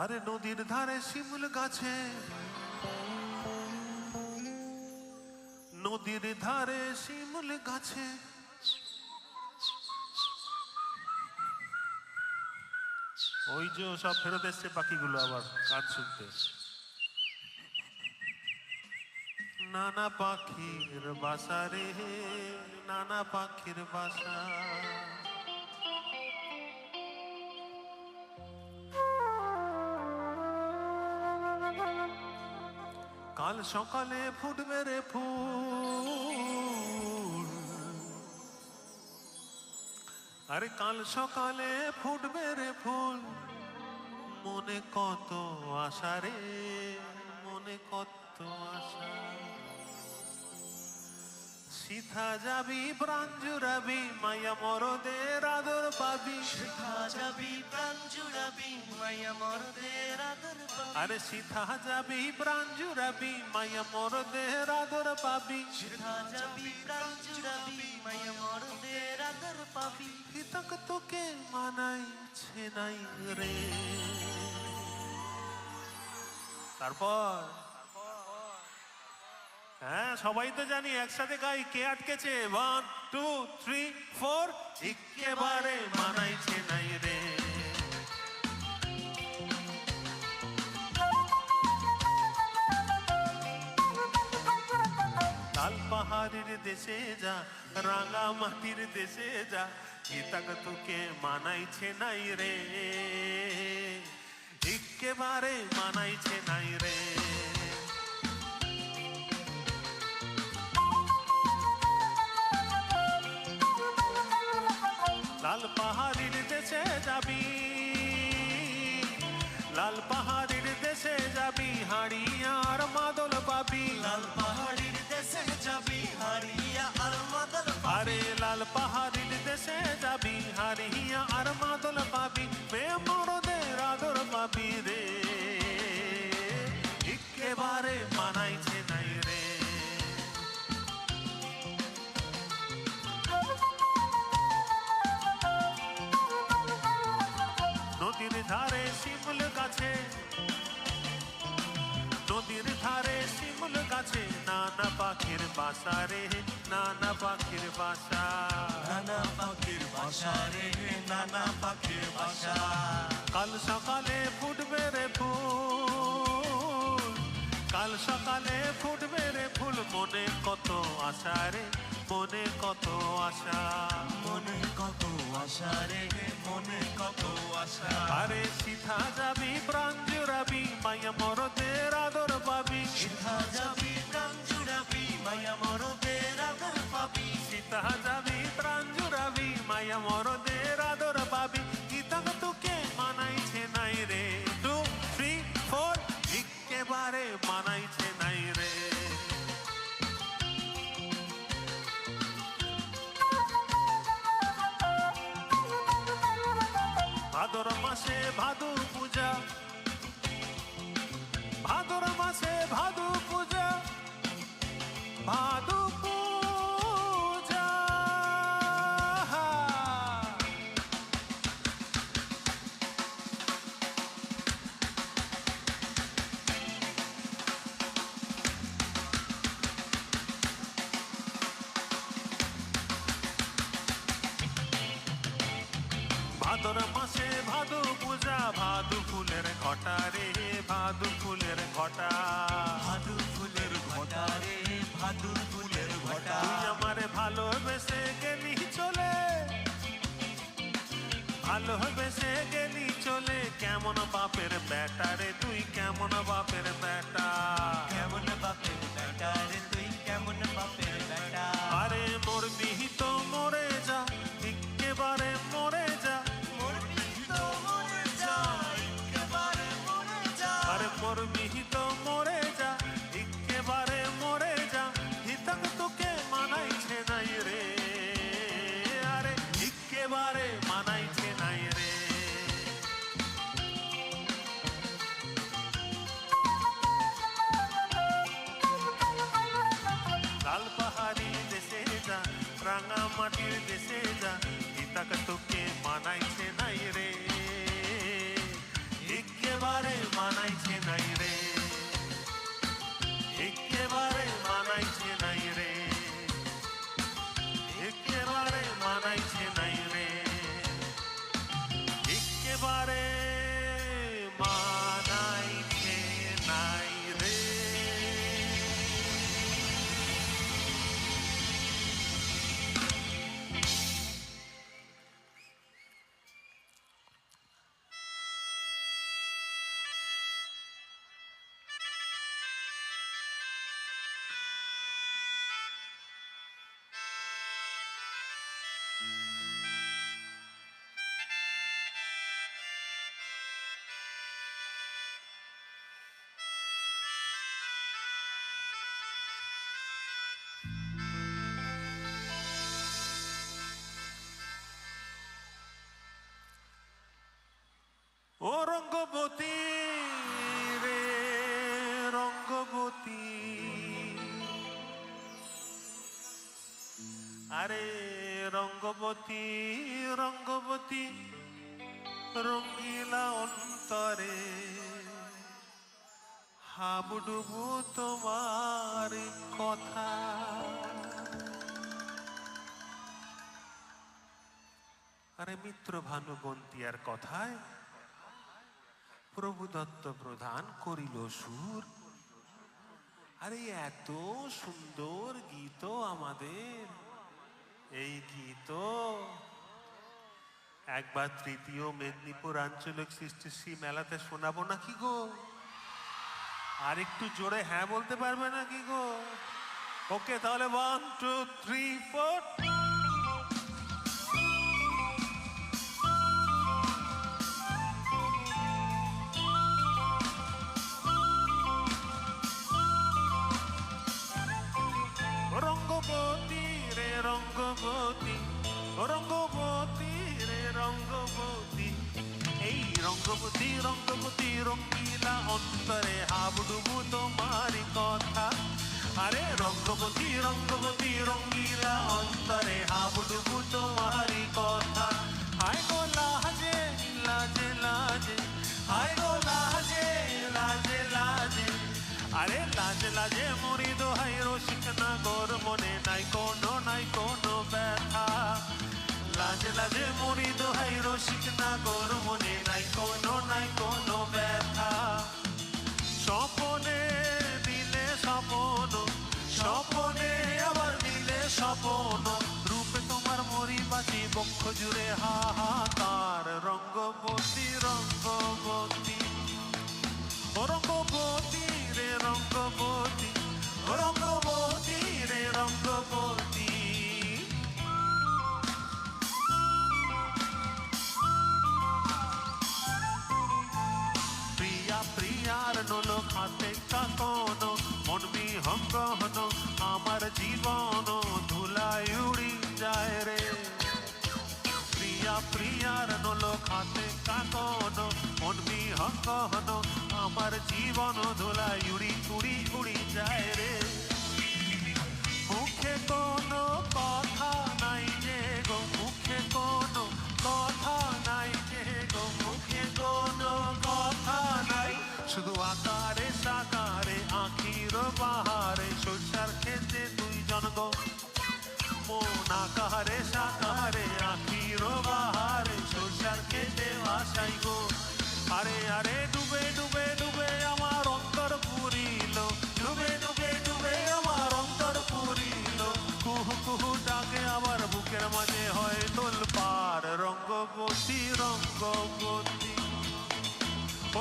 আরে নদীর ধারে শিমুল গাছে, নদীর ধারে শিমুল গাছে, ওই যে সব ফেরত এসছে পাখিগুলো আবার গান শুনতে। নানা পাখির বাসা রে, নানা পাখির বাসা, কাল সকালে ফুটবে রে ফুল, আরে কাল সকালে ফুটবে রে ফুল, মনে কত আশা রে, মনে কত আশা। সিথা যাবি প্রাণ জুড়াবি, মায়া মরদের আদর পাবি। সিথা যাবি প্রাণ জুড়াবি, মায়া মরদের আদর পাবি। আরে সিথা যাবি প্রাণ জুড়াবি, মায়া মরদের আদর পাবি। সিথা যাবি প্রাণ জুড়াবি, মায়া মরদের আদর পাবি। হিতক তোকে মানাইছে নাই রে। তারপর হ্যাঁ সবাই তো জানি, একসাথে গাই, কে আটকেছে? 1 2 3 4, একেবারে মানাইছে নাই রে। লাল পাহাড়ের দেশে যা, রাঙা মাটির দেশে যা, হিতক তোকে মানাইছে নাই রে, একেবারে মানাইছে নাই রে। লাল পাহাড়ের দেশে যাবি, লাল পাহাড়ের দেশে যাবি, হাড়িয়া আর মাদল পাবি। লাল পাহাড়ির দেশে যাবি, হারিয়া আর মাদল পাবি। আরে লাল পাহাড়ের দেশে যাবি, হারিয়া আর মাদল পাবি। মেয়ে মরদের আদর পাবি রে, একেবারে মানাইছে নাই রে। নদীর ধারে শিমুল গাছে, নদীর ধারে শিমুল গাছে, নানা পাখির বাসা রে, নানা পাখির বাসা। নানা পাখির বাসা রে, নানা পাখির বাসা। কাল সকালে ফুটবে রে ফুল, কাল সকালে ফুটবে রে ফুল, মনে কত আশা রে, মনে কত আশা। মনে কত আশা রে, মনে কত আশা। আরে সিথা যাবি প্রাণ জুড়াবি, মায়া মরদের আদর পাবি। সিথা যাবি প্রাণ জুড়াবি, মায়া মরদের আদর পাবি। সিথা যাবি প্রাণ জুড়াবি, মায়া মরদের আদর পাবি। গীতাকে তোকে মানাইছে নাই রে। 2 3 4, একেবারে মানাইছে নাই রে। ভাদর মাসে ভাদু পূজা, ভাদর মাসে ভাদু পূজা, ভাদু পূজা। ভাদর মাসে ভাদু পূজা, ভাদু ফুলের ঘটা রে, ভাদু ফুলের ঘটা। ভাদু ফুলের ঘটা রে, ভাদু ফুলের ঘটা। তুই আমারে ভালোবেসে গেলি চলে, ভালোবেসে গেলি চলে, কেমন বাপের বেটা রে তুই, কেমন বাপের বেটা। কেমন বাপের বেটা রে তুই, কেমন বাপের বেটা। আরে মরবি তো মরে যা, একেবারে মরে যা। মরবি তো মরে যা, একেবারে মরে যা। আরে মরবি তো মরে যা, একেবারে মরে যা। হিতক তোকে মানাইছে নাই রে, আরে একেবারে মানাইছে নাই রে। লাল পাহাড়ি দেশে যা, রাঙা মাটির দেশে যা, হিতক তোকে মানাইছে নাই রে, একেবারে রঙ্গবতী, আরে রঙ্গবতী রঙ্গবতী রঙ্গিলা অন্তরে হাবুডুবু তোমার কথা। আরে মিত্র ভানুবন্তী আর কথায় প্রভু দত্ত প্রধান করিল সুর। আরে এত সুন্দর গীত আমাদের, এই গীত একবার তৃতীয় মেদিনীপুর আঞ্চলিক সৃষ্টিশ্রী মেলাতে শোনাবো নাকি গো? আর একটু জোরে হ্যাঁ বলতে পারবে নাকি গো? ওকে, তাহলে 1 2 3 4। রঙ্গবতী রে রঙ্গবতী, রঙ্গবতী রে রঙ্গবতী, এই রঙ্গবতী রঙ্গবতী রঙ্গিলা অন্তরে হাবুডুবু তোমারি কথা। আরে রঙ্গবতী রঙ্গবতী রঙ্গিলা অন্তরে হাবুডুবু তোমারি কথা। হায় গো লাজে লাজে লাজে, হায় গো লাজে লাজে লাজে, আরে লাজে লাজে মরি দোহাই রসিক নাগর, মনে নাই কোনো ব্যথা। লাজে লাজে মরি দোহাই রসিক নাগর, মনে নাই কোনো ব্যথা। স্বপনে দিলে স্বপন, স্বপনে আবার দিলে স্বপন, রূপে তোমার মরি বাঁচি বক্ষ জুড়ে হাহাকার। রঙ্গবতী রঙ্গবতী, রঙ্গবতী রে রঙ্গবতী, রঙ্গবতী রে রঙ্গবতী। প্রিয়া প্রিয়ার নলো খাতে কাকন, মন বিহঙ্গন আমার জীবন ধুলায় উড়ি যায় রে। প্রিয়া প্রিয়ার নলো খাতে কাকন, মন বিহঙ্গন আমার জীবন ধুলায় উড়ি উড়ি উড়ি যায় রে। মুখে কোনো কথা নাই যে গো, মুখে কোনো কথা নাই যে গো, মুখে কোনো কথা নাই, শুধু আকারে সাকারে আখির বাহারে সরষার খেতে দুইজন গো। মন আকারে সাকারে আখির বাহারে সরষার খেতে ভাসাই গো। আরে আরে ডুবে ডুবে ডুবে আমার অন্তর পুরিল, ডুবে ডুবে ডুবে আমার অন্তর পুরিল, কুহু কুহু ডাকে আবার বুকের মাঝে হয় তোলপার। রঙ্গবতী রঙ্গবতী,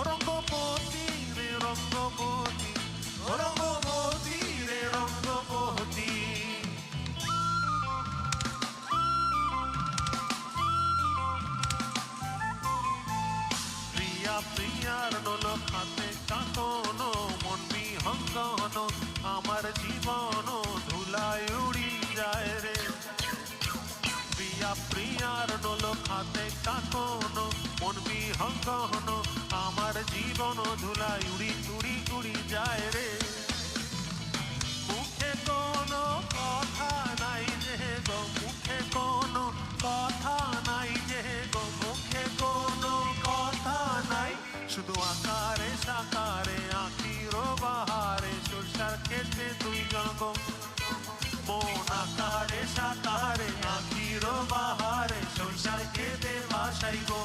রঙ্গবতী রে রঙ্গবতী, রঙ্গবতী রে রঙ্গবতী। প্রিয়া প্রিয়ার নলো খাতে কাকন, মন বিহঙ্গন আমার জীবন ধুলায় উড়ি যায় রে। প্রিয়া প্রিয়ার নলো খাতে কাকন, মন বিহঙ্গন আমার জীবন ধুলায় উড়ি উড়ি উড়ি যায় রে। মুখে কোনো কথা নাই যে গো, মুখে কোনো কথা নাই যে গো, মুখে কোনো কথা নাই, শুধু আকারে সাকারে আখির বাহারে সরষার খেতে দুইজন গো। মন আকারে সাকারে আখির বাহারে সরষার খেতে ভাসাই গো।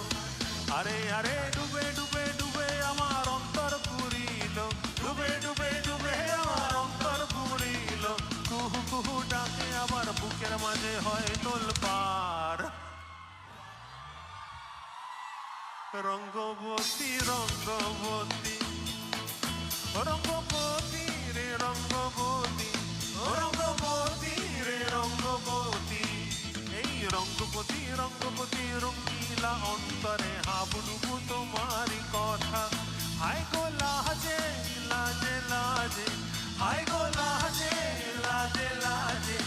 আরে আরে ডুবে ডুবে ডুবে আমার অন্তর পুরিল, ডুবে ডুবে ডুবে আমার অন্তর পুরিল, কুহু কুহু ডাকে আবার বুকের মাঝে হয় তোলপার। রঙ্গবতী রঙ্গবতী, রঙ্গবতী রে রঙ্গবতী, রঙ্গবতী রে রঙ্গবতী, এই রঙ্গবতী রঙ্গবতী রঙ্গিলা অন্তরে হাবুডুবু তোমারি কথা। হায় গো লাজে লাজে লাজে, হায় গো লাজে লাজে লাজে,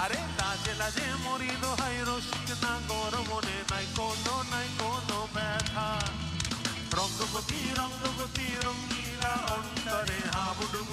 আরে লাজে লাজে মরি দোহাই রসিক নাগর, মনে নাই কোনো ব্যথা। রঙ্গবতী রঙ্গবতী রঙ্গিলা অন্তরে হাবুডুবু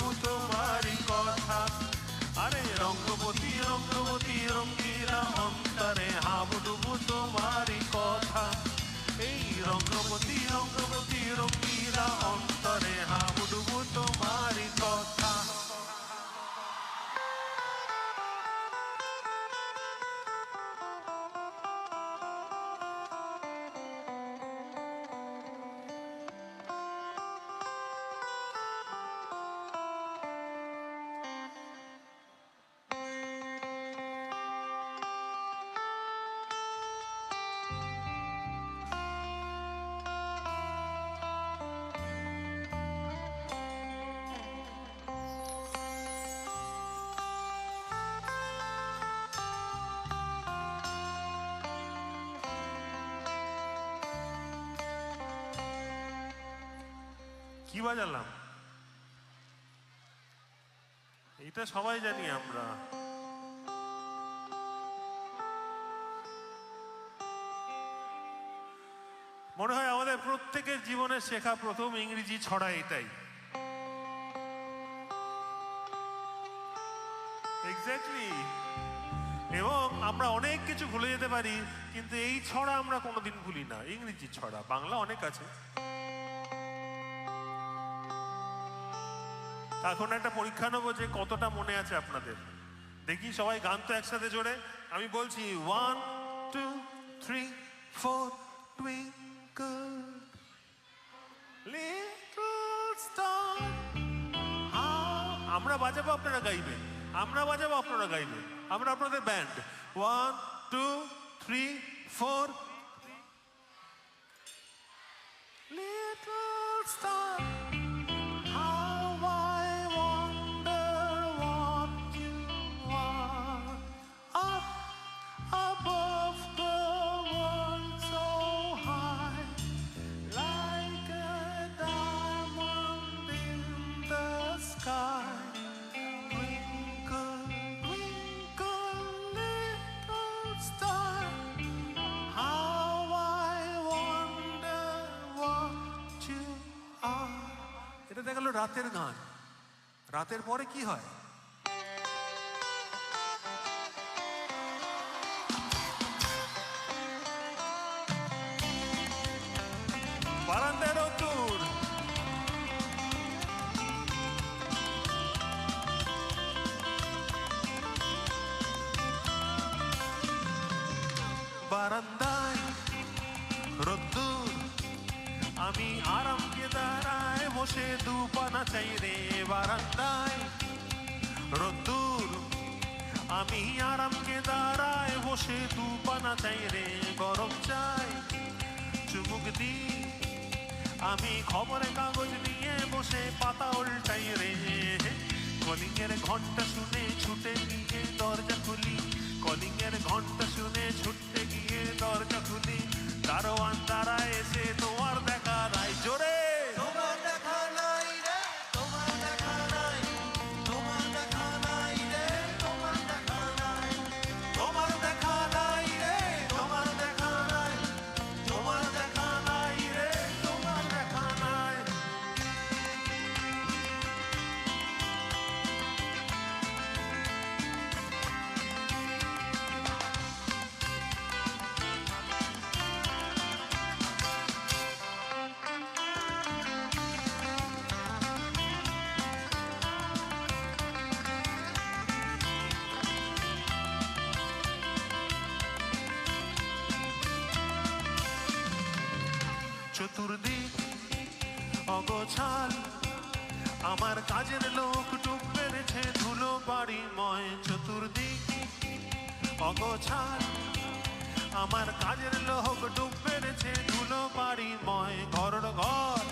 কি বাজালাম? এটা সবাই জানি আমরা। মনে হয় আমাদের প্রত্যেকের জীবনে শেখা প্রথম ইংরেজি ছড়া এটাই। এক্স্যাক্টলি। এবং আমরা অনেক কিছু ভুলে যেতে পারি, কিন্তু এই ছড়া আমরা কোনোদিন ভুলি না। ইংরেজি ছড়া, বাংলা অনেক আছে। এখন একটা পরীক্ষা নেবো যে কতটা মনে আছে আপনাদের। দেখি সবাই গান তো একসাথে জোরে। আমি বলছি 1 2 3 4 twinkle little star। আমরা বাজাবো, আপনারা গাইবেন। আমরা বাজাবো, আপনারা গাইবেন। আমরা আপনাদের band. 1 2 3 4 little star। How I wonder what you are up above the world so high, like a diamond in the sky. Twinkle, twinkle, little star, how I wonder what you are। এটা দেখা গেল রাতের গান। রাতের পরে কি হয়? বারান্দার রোদ্দুর। বারান্দায় রোদ্দুর, আমি আরামকে দাঁড়ায় বসে দুপানা চাই রে। বারান্দায় রোদ্দুর, আমি আরামকে দাঁড়ায় বসে দুপানা চাই রে। গরম চাই চুমুক দি, আমি খবরের কাগজ নিয়ে বসে পাতা উল্টাই রে। কলিংয়ের ঘন্টা শুনে ছুটে গিয়ে দরজা খুলি, কলিংয়ের ঘন্টা শুনে ছুটতে গিয়ে দরজা খুলি। দারোয়ান দাঁড়ায় এসে তোমার দেখা নাই। জোরে তোমার দেখা নাই রে, তোমার দেখা নাই, তোমার দেখা নাই রে, তোমার দেখা নাই, তোমার দেখা নাই রে, তোমার দেখা নাই, তোমার দেখা নাই রে, তোমার দেখা নাই। চতুর্দিক অগোছাল, আমার কাজের লোক ডুব মেরেছে ধুলো বাড়িময়। চতুর্দিক অগোছাল, আমার কাজের লোক ডুব মেরেছে ধুলো বাড়িময়। ঘর ঘর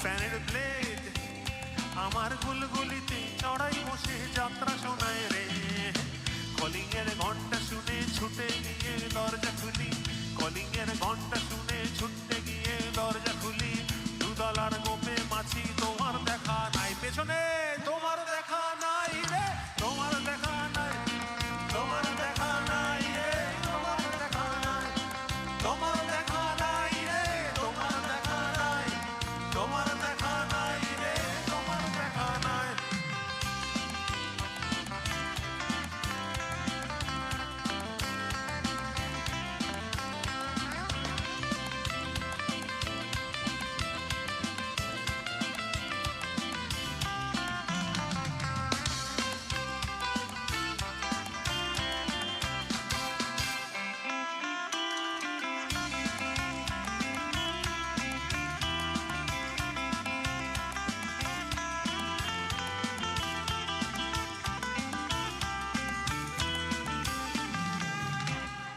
ফ্যানের ব্লেড, আমার গুলগুলিতে চড়াই বসে যাত্রা শোনায় রে। কলিংয়ের ঘন্টা শুনে ছুটে গিয়ে দরজা খুলি, কলিংয়ের ঘন্টা শুনে ছুটতে গিয়ে দরজা খুলি। দুদলার গোপে মাছি, তোমার দেখা নাই। পেছনে তোমার দেখা নাই রে, তোমার দেখা নাই, তোমার দেখা নাই রে, তোমার দেখা নাই, তোমার দেখা নাই রে, তোমার দেখা নাই, তোমার দেখা নাই রে, তোমার দেখা নাই।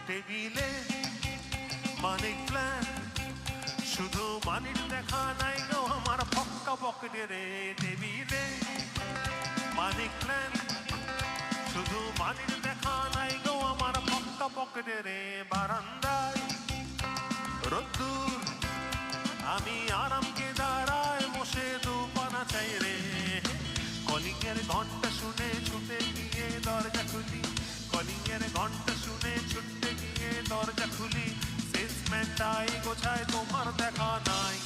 টেবিলে মানিক প্ল্যান, শুধু মানির দেখা নাই গো আমার পক্কা পকেটে রে। টেবিলে মানিক প্ল্যান, শুধু মানির দেখা নাই গো আমার পক্কা পকেটে রে। বারান্দায় রোদ্দুর, আমি আরামকে দাঁড়ায় বসে বসে দুপানা চাই রে কলিংয়ের ঘন্টা শুনে ছুটে গিয়ে দরজা খুলি কলিংয়ের ঘন্টা শুনে ছুটে গিয়ে দরজা খুলি সেলসম্যানটাই গোছায় তোমার দেখা নাই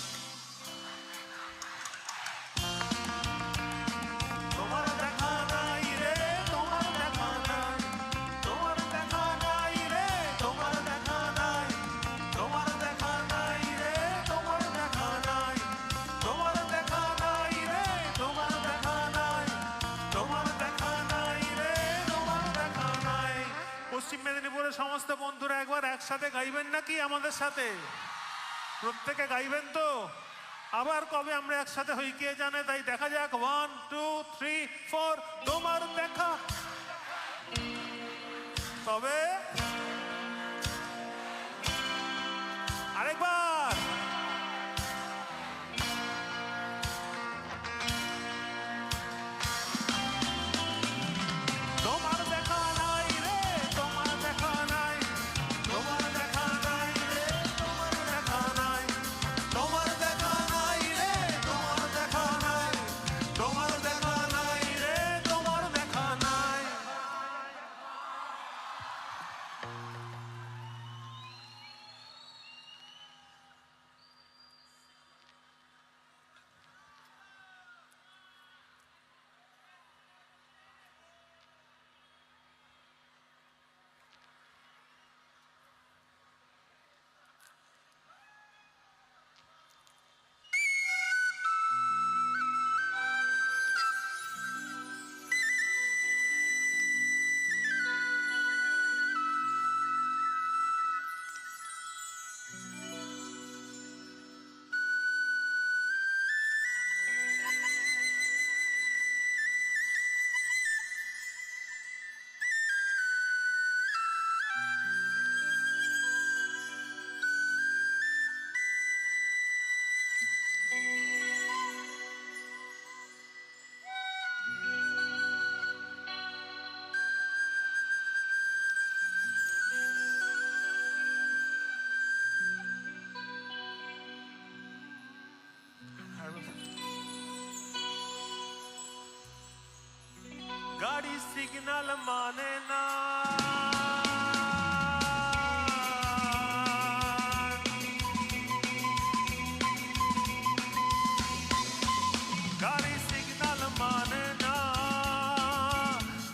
তোমার দেখা নাই রে তোমার দেখা নাই তোমার দেখা নাই রে তোমার দেখা নাই তোমার দেখা নাই রে তোমার দেখা নাই তোমার দেখা নাই রে তোমার দেখা নাই তোমার দেখা নাই রে তোমার দেখা নাই পশ্চিম মেদিনীপুরের সমস্ত বন্ধুরা একবার একসাথে গাইবেন নাকি আমাদের সাথে প্রত্যেকে গাইবেন তো আবার কবে আমরা একসাথে হই কে জানে তাই দেখা যাক 1 2 3 4 তোমার দেখা তবে আরেকবার তোমার দেখা নাই রে তোমার দেখা নাই তোমার দেখা নাই রে তোমার দেখা নাই তোমার দেখা নাই রে তোমার দেখা নাই তোমার দেখা নাই রে তোমার দেখা নাই গাড়ি সিগন্যাল মানে না গাড়ি সিগন্যাল মানে না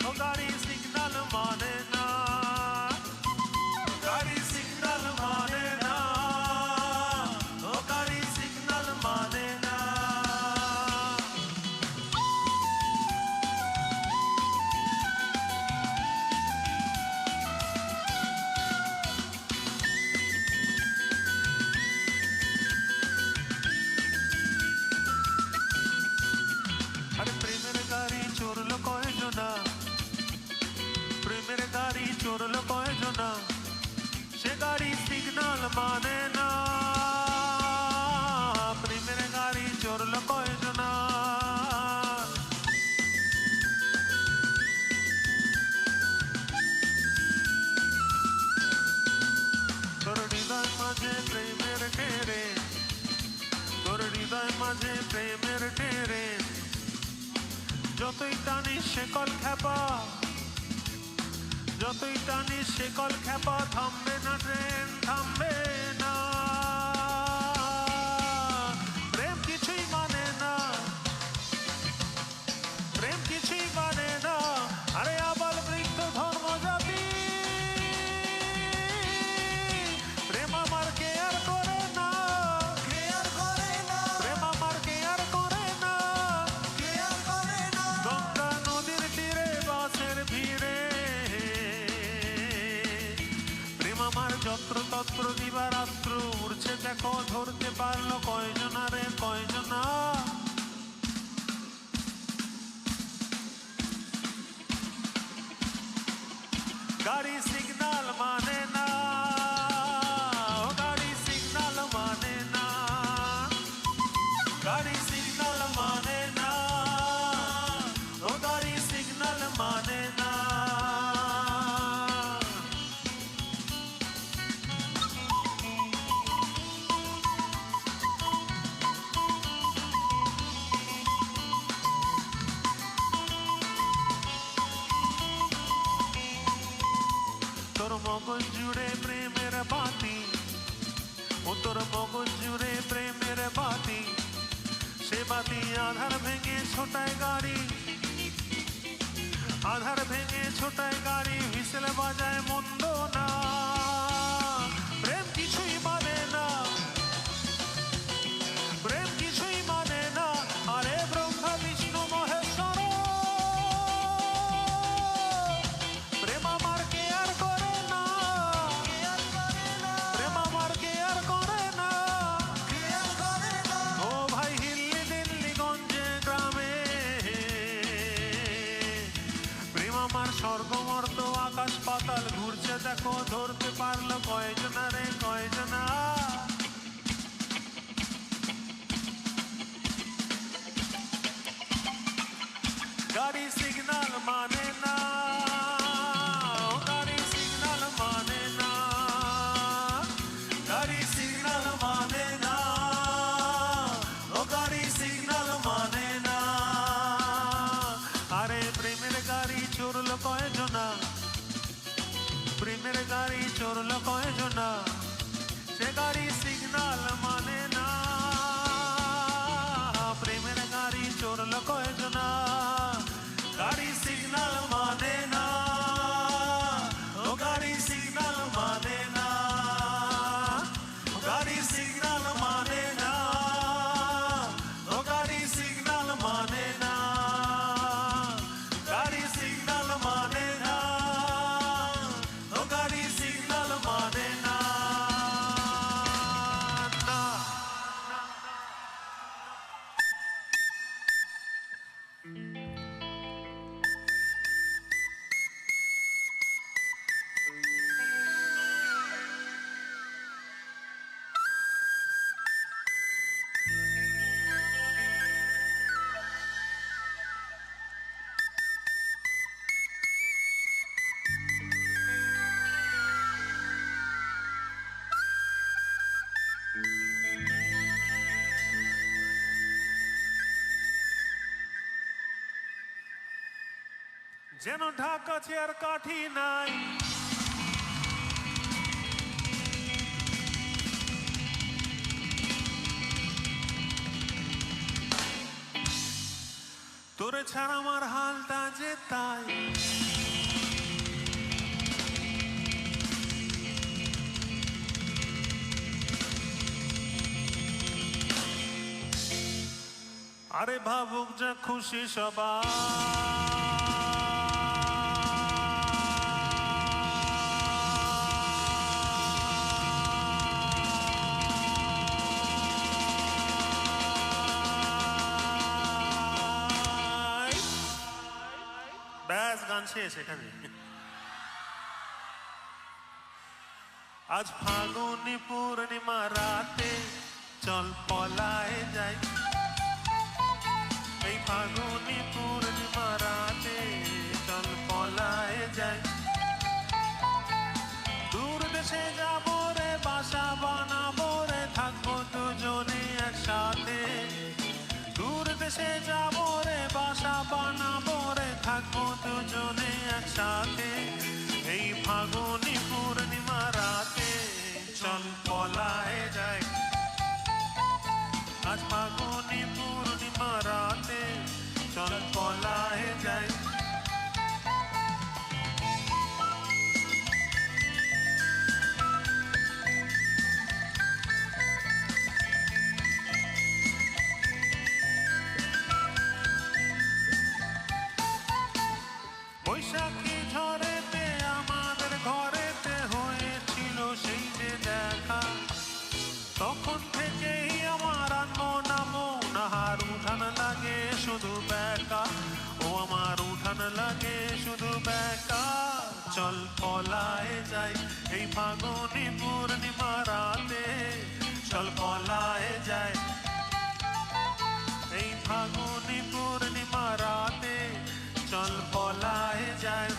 ও গাড়ি সিগন্যাল মানে না গাড়ি সিগন্যাল মানে না ও গাড়ি সিগন্যাল মানে না আরে প্রেমের গাড়ি চড়লো কয়জনা প্রেমের গাড়ি চড়লো কয়জনা সে গাড়ি সিগন্যাল মানে না প্রেমের গাড়ি চড়লো কয়জনা তোর হৃদয় মাঝে প্রেমের টেরে তোর হৃদয় মাঝে প্রেমের টেরে যতই টানিস শেকল খ্যাপা যতই টানিস শেকল খ্যাপা থামবে না ট্রেন থামবে না প্রেম কিছুই মানে না প্রেম কিছুই মানে না আরে আবার বৃদ্ধ ধর্ম জাতি প্রেম আমার কেয়ার করে না কেয়ার করে না প্রেম আমার কেয়ার করে না কেয়ার করে না গঙ্গা নদীর তীরে বাসের ভিড়ে প্রেম আমার যত্র তত্র দিবারাত্র উড়ছে দেখো ধরতে পারলো কয়জনা রে কয়জনা গাড়ি সিগন্যাল মানে না ও গাড়ি সিগন্যাল মানে না গাড়ি সিগন্যাল মানে না ও গাড়ি সিগন্যাল মানে না ছোটায় গাড়ি, আধার ভেঙে ছোটায় গাড়ি, হুইসেল বাজায় মন্দ না, প্রেম কিছুই মানে না, প্রেম কিছুই মানে না। আরে ব্রহ্মা বিষ্ণু মহেশ্বর, প্রেম আমার কেয়ার করে না, প্রেম আমার কেয়ার করে না। ও ভাই হিল্লি দিল্লি গঞ্জে গ্রামে, প্রেম আমার স্বর্গমর্ত আকাশ পাতাল ঘুরছে দেখো, ধরতে পারলো কয়জনা রে কয়জনা। গাড়ি সিগন্যাল মানে না, গাড়ি সিগন্যাল মানে না, গাড়ি সিগন্যাল মানে না, ও গাড়ি সিগন্যাল মানে না। আরে প্রেমের গাড়ি চড়ল কয়জনা, প্রেমের গাড়ি চড়ল কয়জনা, সে গাড়ি সিগন্যাল মানে না, প্রেমের গাড়ি চড়ল কয়জনা, গাড়ি সিগন্যাল মানে না, ও গাড়ি সিগন্যাল মানে না, গাড়ি সিগন্যাল মানে না, ও গাড়ি সিগন্যাল মানে না, গাড়ি সিগন্যাল মানে না, ও গাড়ি সিগন্যাল মানে না। যেন ঢাকা চেয়ার কাঠি নাই, তোরে ছাড়া আমার হালটা যে তাই। আরে ভাবুক যা খুশি সবাই। ব্যাস, গান শেষ এখানে। আজ ফাগুনি পূর্ণিমা রাতে চল পলায় যাই, এই ফাগুনি পূর্ণিমা রাতে চল পলায় যাই। দূর দেশে যাবো রে, বাসা বানাবো রে, থাকবো দুজনে একসাথে। দূর দেশে যাবো রে, বাসা বানাবো রে, থাকবো দুজনে একসাথে। এই ফাগুনি পূর্ণিমা রাতে চল পলায় যাই, আজ ফাগুনি পূর্ণিমা রাতে চল পলায় যাই। বৈশাখী ঝড়েতে আমাদের ঘরেতে হয়েছিল সেই যে দেখা, তখন থেকেই আমার আনমনাহার উঠান লাগে শুধু বেকা, ও আমার উঠান লাগে শুধু বেকা। চল পলায় যাই এই ফাগুনি পূর্ণিমা রাতে, চল পলায় যাই এই ফাগুনি পূর্ণিমা রাতে, চল পলায় যাই।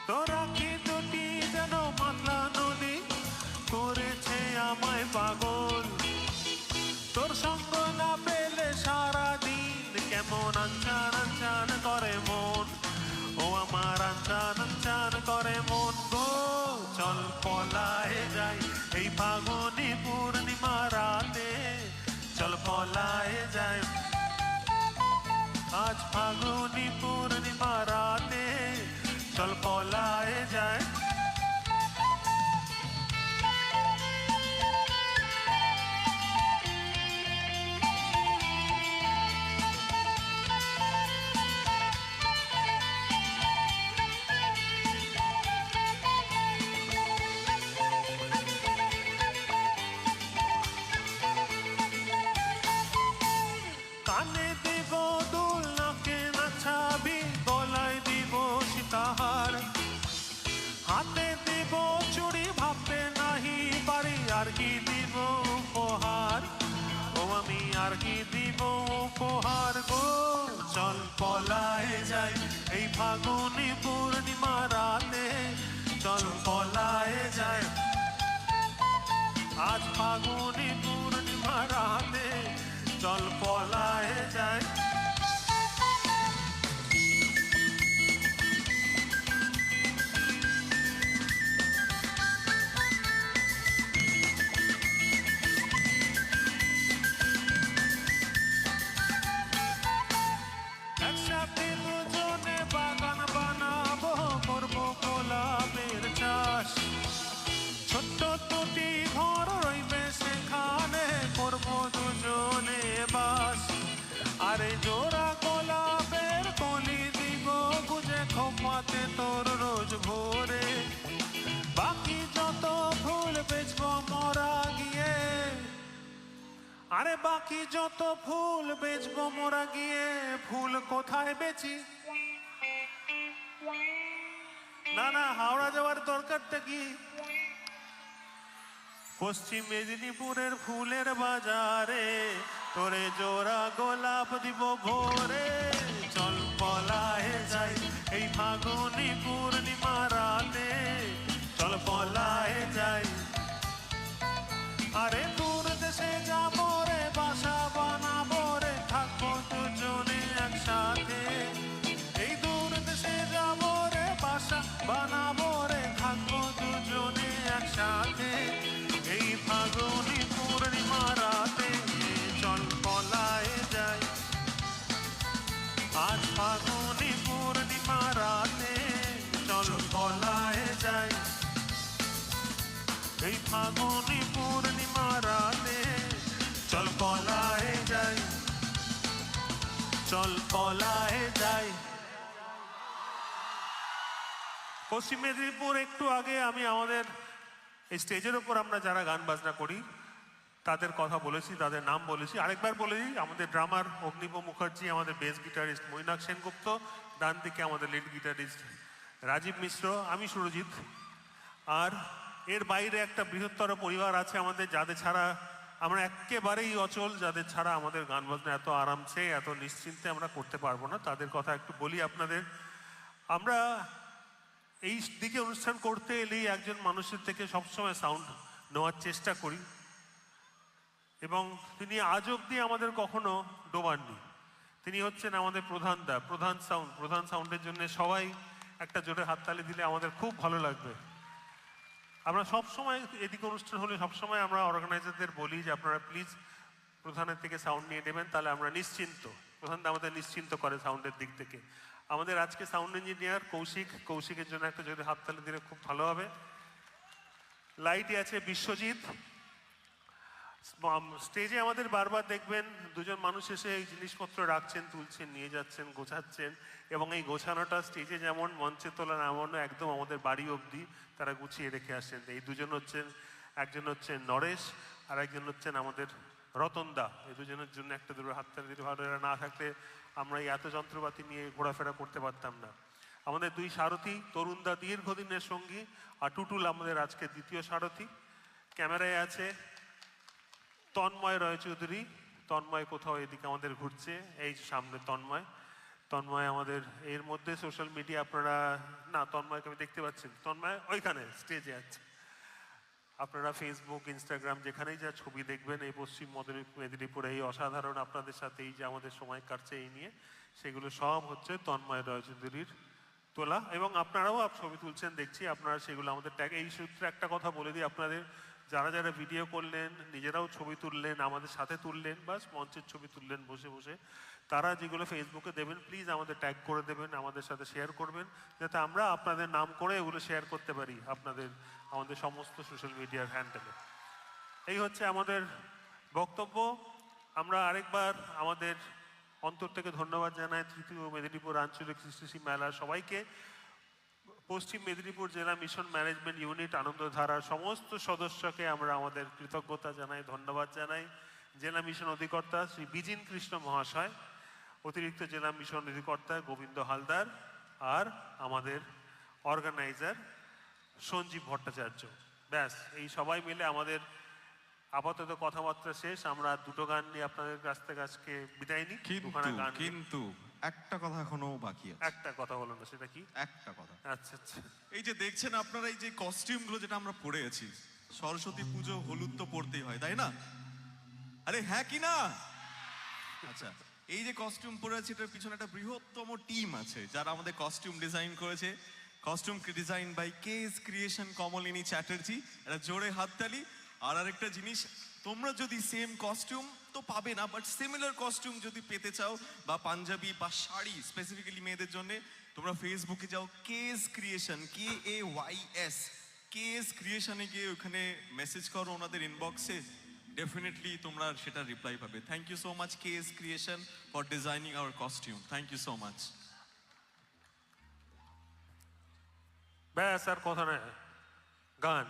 তোরা কি দুটি যেন মাতলা নদী করেছে আমায় পাগল, আনচান আনচান করে মন, ও আমার আনচান আনচান করে মন গো। চল পলায়ে যাই এই ফাগুনি পূর্ণিমা রাতে, চল পলায়ে যাই আজ ফাগুনি পূর্ণিমা রাতে, চল পলায়ে যাই। কানে দিব দুল, নাকে নাচাবি, গলায় দিব সীতাহার, হাতে দিব চুড়ি, ভাবতে নাহি পারি আর কি দিব উপহার, ও আমি আর কি দিব উপহার গো। চল পলায়ে যাই এই ফাগুনি পূর্ণিমা রাতে, চল পলায়ে যাই আজ ফাগুনি পূর্ণিমা রাতে, চল পলায়ে যাই। একসাথে দুজনে বাগান বানাবো, করবো গোলাপের চাষ, ছোট্ট দুটি ঘর রইবে সেখানে, করবো দুজনে বাস। আরে জোড়া গোলাপের কলি দিব গুজে, খোপাতে তোর রোজ ভোরে, বাকি যত ফুল বেচবো মোরা গিয়ে, আরে বাকি যত ফুল বেচবো মোরা গিয়ে, ফুল কোথায় বেচি? না না, হাওড়া যাওয়ার দরকারটা কি? পশ্চিম মেদিনীপুরের ফুলের বাজারে, তোরে জোড়া গোলাপ দিব ভোরে। চল পলায়ে যাই এই ফাগুনি পূর্ণিমা রাতে, চল পলায়ে যাই। আরে দূর দেশে যাবো রে, বাসা বানাবো রে, থাকবো দুজনে একসাথে, এই দূর দেশে যাবো রে, বাসা বানাবো রে, থাকবো দুজনে একসাথে, এই ফাগুনি পূর্ণিমা রাতে, চল পলায়ে যাই আজ ফাগুনি পূর্ণিমা রাতে, চল পলায়ে যাই এই ফাগুনি পূর্ণিমা রাতে, চল পলায়ে যাই, চল পলায়ে যাই। পশ্চিম মেদিনীপুর একটু আগে আমি আমাদের এই স্টেজের ওপর আমরা যারা গান বাজনা করি তাদের কথা বলেছি, তাদের নাম বলেছি। আরেকবার বলে দিই, আমাদের ড্রামার অগ্নিব মুখার্জি, আমাদের বেস গিটারিস্ট মৈনাক সেনগুপ্ত, ডান দিকে আমাদের লিড গিটারিস্ট রাজীব মিশ্র, আমি সুরজিৎ। আর এর বাইরে একটা বৃহত্তর পরিবার আছে আমাদের, যাদের ছাড়া আমরা একেবারেই অচল, যাদের ছাড়া আমাদের গান বাজনা এত আরামসে এত নিশ্চিন্তে আমরা করতে পারবো না। তাদের কথা একটু বলি আপনাদের। আমরা এই দিকে অনুষ্ঠান করতে এলেই একজন মানুষের থেকে সবসময় সাউন্ড নেওয়ার চেষ্টা করি, এবং তিনি আজ অব্দি আমাদের কখনো ডোবাননি। তিনি হচ্ছেন আমাদের প্রধান সাউন্ডের জন্য সবাই একটা জোরে হাততালি দিলে আমাদের খুব ভালো লাগবে। আমরা সবসময় এদিকে অনুষ্ঠান হলে সবসময় আমরা অর্গানাইজারদের বলি যে আপনারা প্লিজ প্রধানের থেকে সাউন্ড নিয়ে নেবেন, তাহলে আমরা নিশ্চিন্ত। প্রধান আমাদের নিশ্চিন্ত করে সাউন্ডের দিক থেকে। আমাদের আজকে সাউন্ড ইঞ্জিনিয়ার কৌশিকের জন্য একটা যদি হাততালি দিলে খুব ভালো হবে। লাইটে আছে বিশ্বজিৎ। স্টেজে আমাদের বারবার দেখবেন দুজন মানুষ এসে এই জিনিসপত্র রাখছেন, তুলছেন, নিয়ে যাচ্ছেন, গোছাচ্ছেন, এবং এই গোছানোটা স্টেজে যেমন মঞ্চে তোলা এমন একদম আমাদের বাড়ি অবধি তারা গুছিয়ে রেখে আসেন। এই দুজন হচ্ছেন, একজন হচ্ছেন নরেশ আর একজন হচ্ছেন আমাদের রতনদা। এই দুজনের জন্য একটা দুটো হাততালি দিতে ভালো। এরা না থাকলে আমরা এই এত যন্ত্রপাতি নিয়ে ঘোরাফেরা করতে পারতাম না। আমাদের দুই সারথি, তরুণদা দীর্ঘদিনের সঙ্গী, আর টুটুল আমাদের আজকে দ্বিতীয় সারথি। ক্যামেরায় আছে তন্ময় রায়চৌধুরী। তন্ময় কোথাও এদিকে আমাদের ঘুরছে, এই সামনে তন্ময় আমাদের এর মধ্যে সোশ্যাল মিডিয়া আপনারা না, তন্ময়কে আমি দেখতে পাচ্ছি, তন্ময় ওইখানে স্টেজে আছে। আপনারা ফেসবুক ইনস্টাগ্রাম যেখানেই যা ছবি দেখবেন এই পশ্চিম মেদিনীপুরে এই অসাধারণ আপনাদের সাথে এই যে আমাদের সময় কাটছে এই নিয়ে, সেগুলো সব হচ্ছে তন্ময় রয়চৌধুরীর তোলা। এবং আপনারাও ছবি তুলছেন দেখছি, আপনারা সেগুলো আমাদের ট্যাগ। এই সূত্রে একটা কথা বলে দিই আপনাদের, যারা যারা ভিডিও করলেন, নিজেরাও ছবি তুললেন, আমাদের সাথে তুললেন, বাস মঞ্চের ছবি তুললেন বসে বসে, তারা যেগুলো ফেসবুকে দেবেন প্লিজ আমাদের ট্যাগ করে দেবেন, আমাদের সাথে শেয়ার করবেন, যাতে আমরা আপনাদের নাম করে এগুলো শেয়ার করতে পারি আমাদের সমস্ত সোশ্যাল মিডিয়ার হ্যান্ডেলে। এই হচ্ছে আমাদের বক্তব্য। আমরা আরেকবার আমাদের অন্তর থেকে ধন্যবাদ জানাই তৃতীয় মেদিনীপুর আঞ্চলিক কৃষি মেলার সবাইকে, পশ্চিম মেদিনীপুর জেলা মিশন ম্যানেজমেন্ট ইউনিট আনন্দধারার সমস্ত সদস্যকে আমরা আমাদের কৃতজ্ঞতা জানাই, ধন্যবাদ জানাই। জেলা মিশন অধিকর্তা শ্রী বিজিন কৃষ্ণ মহাশয়, অতিরিক্ত জেলা মিশন অধিকর্তা গোবিন্দ হালদার, আর আমাদের অর্গানাইজার সঞ্জীব ভট্টাচার্য। ব্যাস, এই সবাই মিলে আমাদের আপাতত কথাবার্তা শেষ। আমরা দুটো গান নিয়ে আপনাদের কাছ থেকে আজকে বিদায় নিই। দুখানা গান, কিন্তু একটা কথা এখনো বাকি আছে। একটা কথা বলো না, সেটা কি? একটা কথা, আচ্ছা আচ্ছা, এই যে দেখছেন আপনারা এই যে কস্টিউমগুলো যেটা আমরা পরে আছি, সরস্বতী পুজো হলুদ তো পরতেই হয়, তাই না? আরে হ্যাঁ কি না? আচ্ছা, এই যে কস্টিউম পরে আছি এটার পিছনে একটা বৃহত্তম টিম আছে যারা আমাদের কস্টিউম ডিজাইন করেছে। Costume design by KS creation Kamalini Chatterjee, এটা জোরে হাততালি। আর আরেকটা জিনিস, তোমরা যদি সেম কস্টিউম তো পাবে না, বাট সিমিলার কস্টিউম যদি পেতে চাও, বা পাঞ্জাবি বা শাড়ি স্পেসিফিক্যালি মেয়েদের জন্য, তোমরা ফেসবুকে যাও কেএস ক্রিয়েশন, KAYS, কেএস ক্রিয়েশনে গিয়ে ওখানে মেসেজ করো ওনাদের ইনবক্সে, ডেফিনেটলি তোমরা সেটা রিপ্লাই পাবে। Thank you so much KS creation for designing our costume. Thank you so much. ব্যাস আর কথা নয়, গান।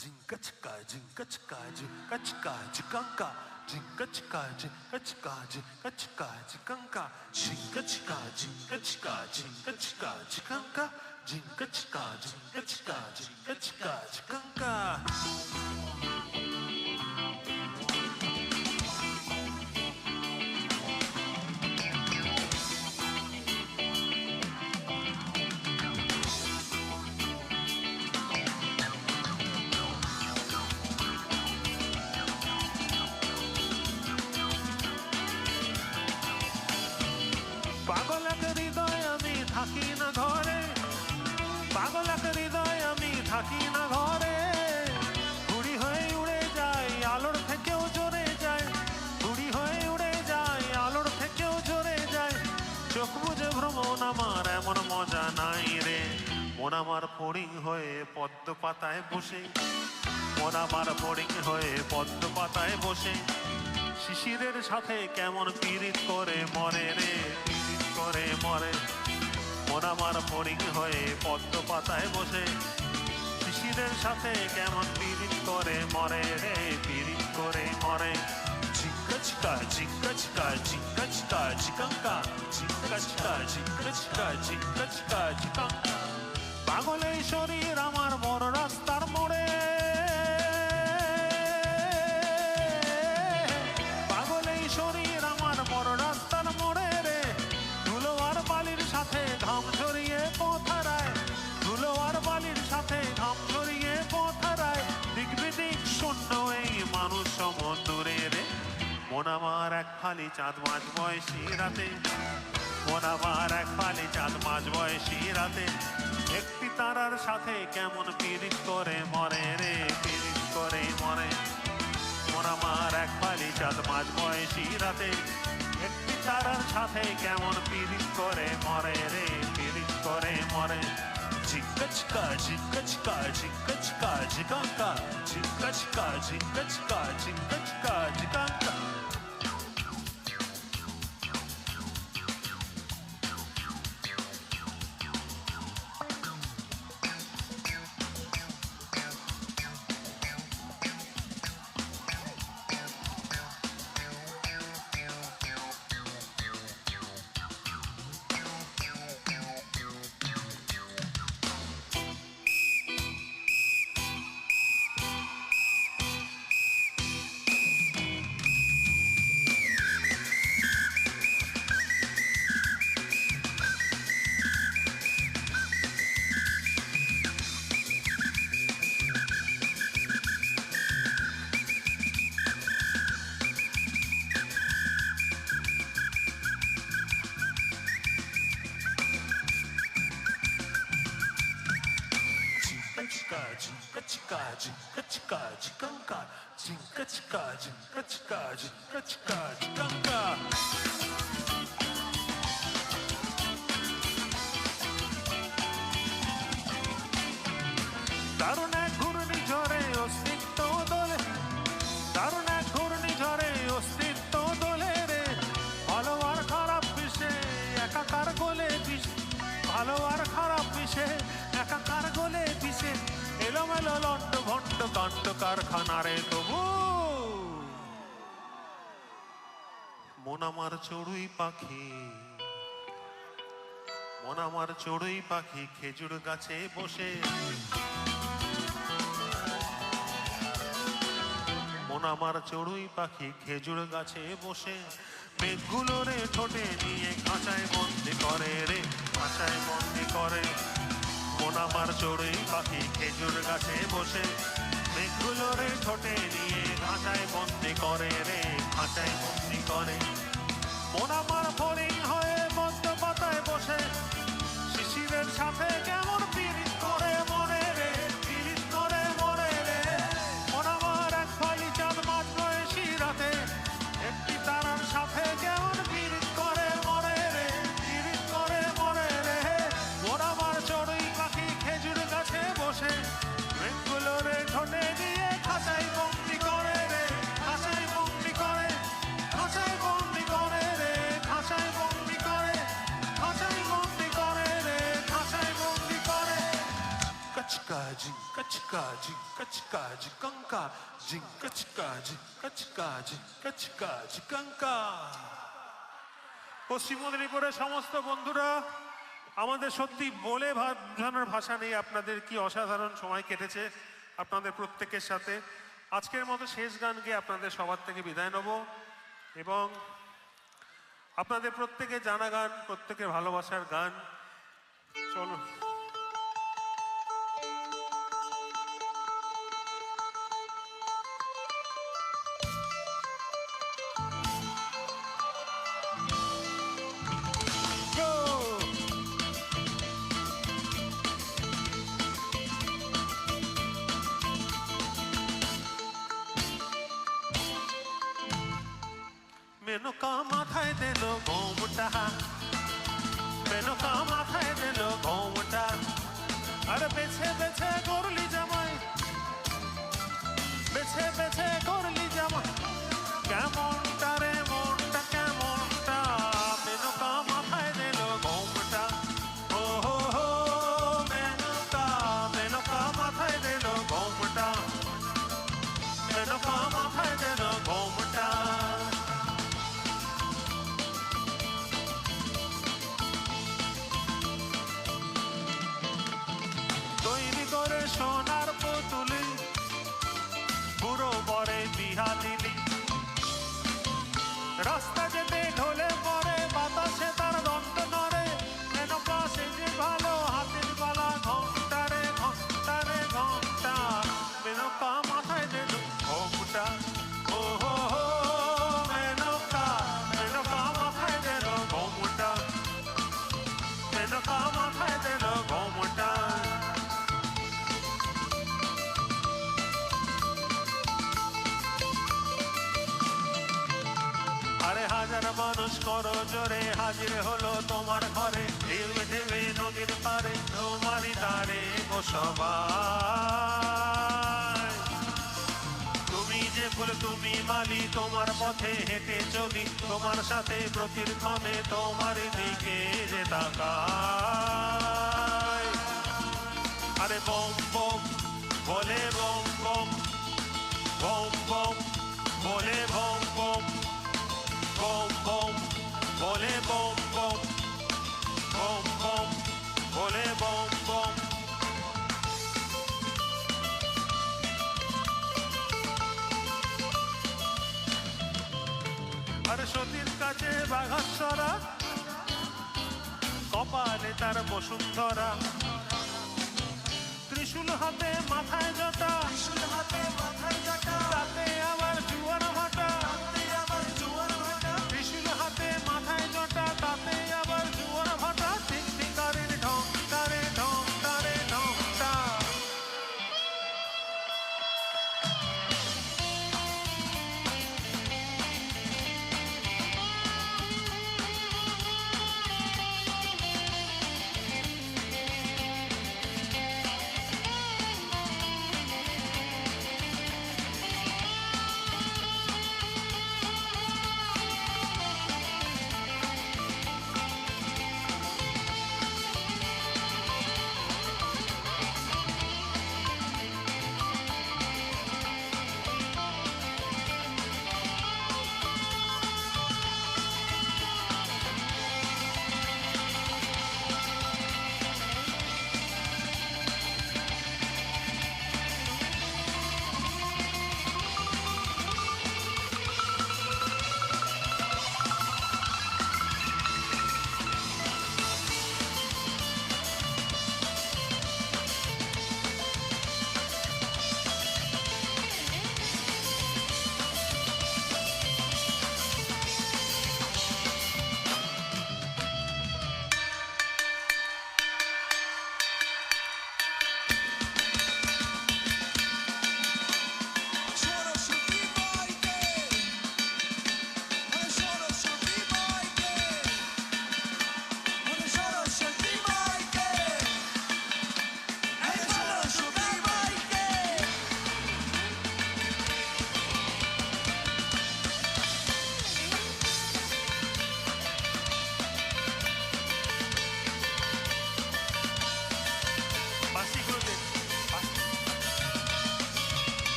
জিঙ্কাচকা জিঙ্কাচকা জিঙ্কাচকা জিকাঙ্কা জিঙ্কাচকা জিঙ্কাচকা জিঙ্কাচকা জিকাঙ্কা জিঙ্কাচকা জিঙ্কাচকা জিঙ্কাচকা জিকাঙ্কা জিঙ্কাচকা জিঙ্কাচকা জিঙ্কাচকা জিকাঙ্কা। পাগল এক হৃদয় আমি থাকি না ঘরে, পাগল এক হৃদয় আমি থাকি না ঘরে, ঘুড়ি হয়ে উড়ে যায় আলোর থেকেও জোরে যায়, ঘুড়ি হয়ে উড়ে যায় আলোর থেকেও জোরে যায়, চোখ বুঝে ভ্রমণ আমার এমন মজা নাই রে, মন আমার ফড়িং হয়ে পদ্ম পাতায় বসে, মন আমার ফড়িং হয়ে পদ্ম পাতায় বসে, শিশিরের সাথে কেমন পীড়িত করে মরে রে, পীড়িত করে মরে, মন আমার ফড়িং হয়ে পদ্ম পাতায় বসে, শিশিরের সাথে কেমন পীড়িত করে মরে রে, পীড়িত করে মরে। ঝিঙ্কাচকা ঝিঙ্কাচকা ঝিঙ্কাচকা ঝিকাঙ্কা ঝিঙ্কাচকা ঝিঙ্কাচকা ঝিঙ্কাচকা ঝিকাঙ্কা। পাগল এই শরীর আমার বড় রাস্তার মোড়ে, পাগল এই শরীর আমার বড় রাস্তার মোড়ে রে, ধুলো আর বালির সাথে ঘাম ঝরিয়ে পথারায়, ধুলো আর বালির সাথে ঘাম ঝরিয়ে পথারায়, দিক বিদিক শূন্য এই মানুষ সমুদ্রে রে, মন আমার এক ফালি চাঁদ মাঝ বয়সী রাতে, মন আমার এক ফালি চাঁদ মাঝ বয়সী রাতে, একটি তারার সাথে কেমন পীড়িত করে মরে রে, পীড়িত করে মরে, মন আমার এক ফালি চাঁদ মাঝ বয়সী রাতে, একটি তারার সাথে কেমন পীড়িত করে মরে রে, পীড়িত করে মরে। ঝিঙ্কাচকা ঝিঙ্কাচকা ঝিঙ্কাচকা ঝিকাঙ্কা ঝিঙ্কাচকা ঝিঙ্কাচকা ঝিঙ্কাচকা ঝিকাঙ্কা। chicka, chicka, chicka, chicka, chicka, chikanka, chicka, chicka, chicka, chicka, chicka, chicka, chikanka. দারুণ এক ঘূর্ণিঝড়ে অস্তিত্ব দোলে, দারুণ এক ঘূর্ণিঝড়ে অস্তিত্ব দোলে রে, ভালো আর খারাপ মিশে একাকার গোলে পিসে, ভালো আর খারাপ মিশে একাকার গোলে পিসে, এলোমেলো লন্ড ভন্ড কাণ্ড কারখানা রে তবু মন আমার চড়ুই পাখি, মন আমার চড়ুই পাখি খেজুর গাছে বসে, মন আমার চড়ুই পাখি খেজুর গাছে বসে, মেঘগুলো রে ঠোঁটে নিয়ে খাঁচায় বন্দি করে রে, খাঁচায় বন্দি করে। মন আমার চড়ুই পাখি খেজুর গাছে বসে, মেঘগুলো রে ঠোঁটে নিয়ে খাঁচায় বন্দি করে রে, খাঁচায় বন্দি করে। মন আমার ফড়িং হয়ে মধ্য পাতায় বসে, শিশিরের সাথে কেমন পীড়িত করে মনে রে, পীড়িত করে মনে রে। মন আমার এক ফালি চাঁদ মাঝ বয়সী রাতে, একটি তারার সাথে কেমন পীড়িত করে মনে রে, পীড়িত করে মনে রে। মন আমার চড়ুই পাখি খেজুর গাছে বসে, মেঘগুলো রে ঠোঁটে দিয়ে খাঁচাই বন্দি করে রে, খাঁচাই বন্দি করে, খাঁচাই বন্দি করে রে, খাঁচাই বন্দি করে, খাঁচাই বন্দি করে রে, খাঁচাই বন্দি করে। Kachka, jinka, chika, jinka, chika, jikanka, jinka, chika, jinka, chika, jinka, chika, jikanka. পশ্চিম মেদিনীপুরের সমস্ত বন্ধুরা, আমাদের সত্যি বলে বোঝানোর ভাষা নেই আপনাদের কি অসাধারণ সময় কেটেছে আপনাদের প্রত্যেকের সাথে। আজকের মতো শেষ গান গেয়ে আপনাদের সবার থেকে বিদায় নেব, এবং আপনাদের প্রত্যেকে জানা গান, প্রত্যেকের ভালোবাসার গান। চলো মেনকা মাথায় দিল ঘোমটা, মেনকা মাথায় দিল ঘোমটা, আর বেছে বেছে করলি জামাই, বেছে বেছে করলি জামাই, কেমনটা রে মনটা কেমনটা। মেনকা মাথায় দিল ঘোমটা, ও হো হো মেনকা, মেনকা মাথায় দিল ঘোমটা, মেনকা মাথায় দিল ঘোমটা। তৈরি করে সোনার পুতুলি, বুড়ো বরে বিহা দিলি, রাস্তা যেতে ঢলে পড়ে বাতাসে তার দন্ত নড়ে, মেনকা সেজে ভালো হাতের বালা ঘন্টা রে, ঘন্টা রে ঘন্টা। মেনকা মাথায় দিল ঘোমটা, ও হো হো মেনকা, মেনকা মাথায় দিল ঘোমটা, মেনকা মাথায় দিল ঘোমটা। আরে হাজার মানুষ করো জোরে হাজির হলো তোমার ঘরে, ঢেউ ঢেবে নদীর পারে তোমারই দ্বারে গো সবাই। তুমি যে ফুল তুমি মালি, তোমার পথে হেঁটে চলি, তোমার সাথে প্রতিক্ষণে তোমার দিকে যে তাকাই। আরে বম বম বলে বম বম, বম বম বলে বম বম, বম বম বলে বম বম, বম বম বলে বম বম। আর সতীর কাছে বাঘাসরা, কপালে তার বসুন্ধরা, ত্রিশূল হাতে মাথায় জটা, ত্রিশূল হাতে মাথায় জটা, তাতে আবার জুয়ার ভাটা, তাতে আবার জুয়ার ভাটা, ত্রিশূল হাতে মাথায় জটা, তাতে আবার জুয়ার ভাটা। ঠিক ঠিকারের ঢংটারে ঢংটারে ঢংটা,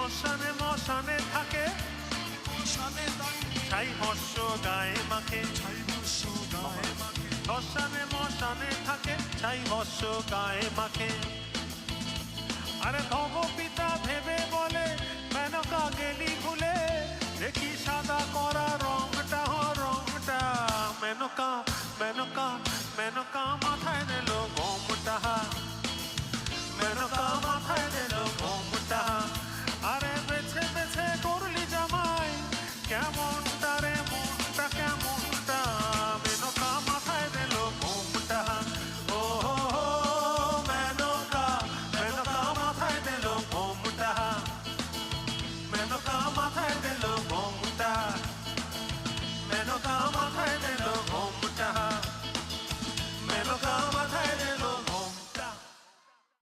শ্মশানে মশানে থাকে মশানে থাকে ছাই ভস্য গায়ে মাখে ছাই বর্ষ গায়ে মাখে শ্মশানে মশানে থাকে ছাই ভস্য গায়ে মাখে আরে ভব পিতা ভেবে বলে মেনকা গেলি ভুলে দেখি সাদা করা রংটা রংটা মেনকা মেনকা মেনকা মাথায় দিল গমটা মেনকা মাথায় দিল গমটা আরে বেছে বেছে করলি জামাই কেমনটা রে মনটা কেমনটা মেনকা মাথায় দিল গমটা ও হো হো, মেনকা মেনকা মাথায় দিল গমটা মেনকা মাথায় দিল গমটা মেনকা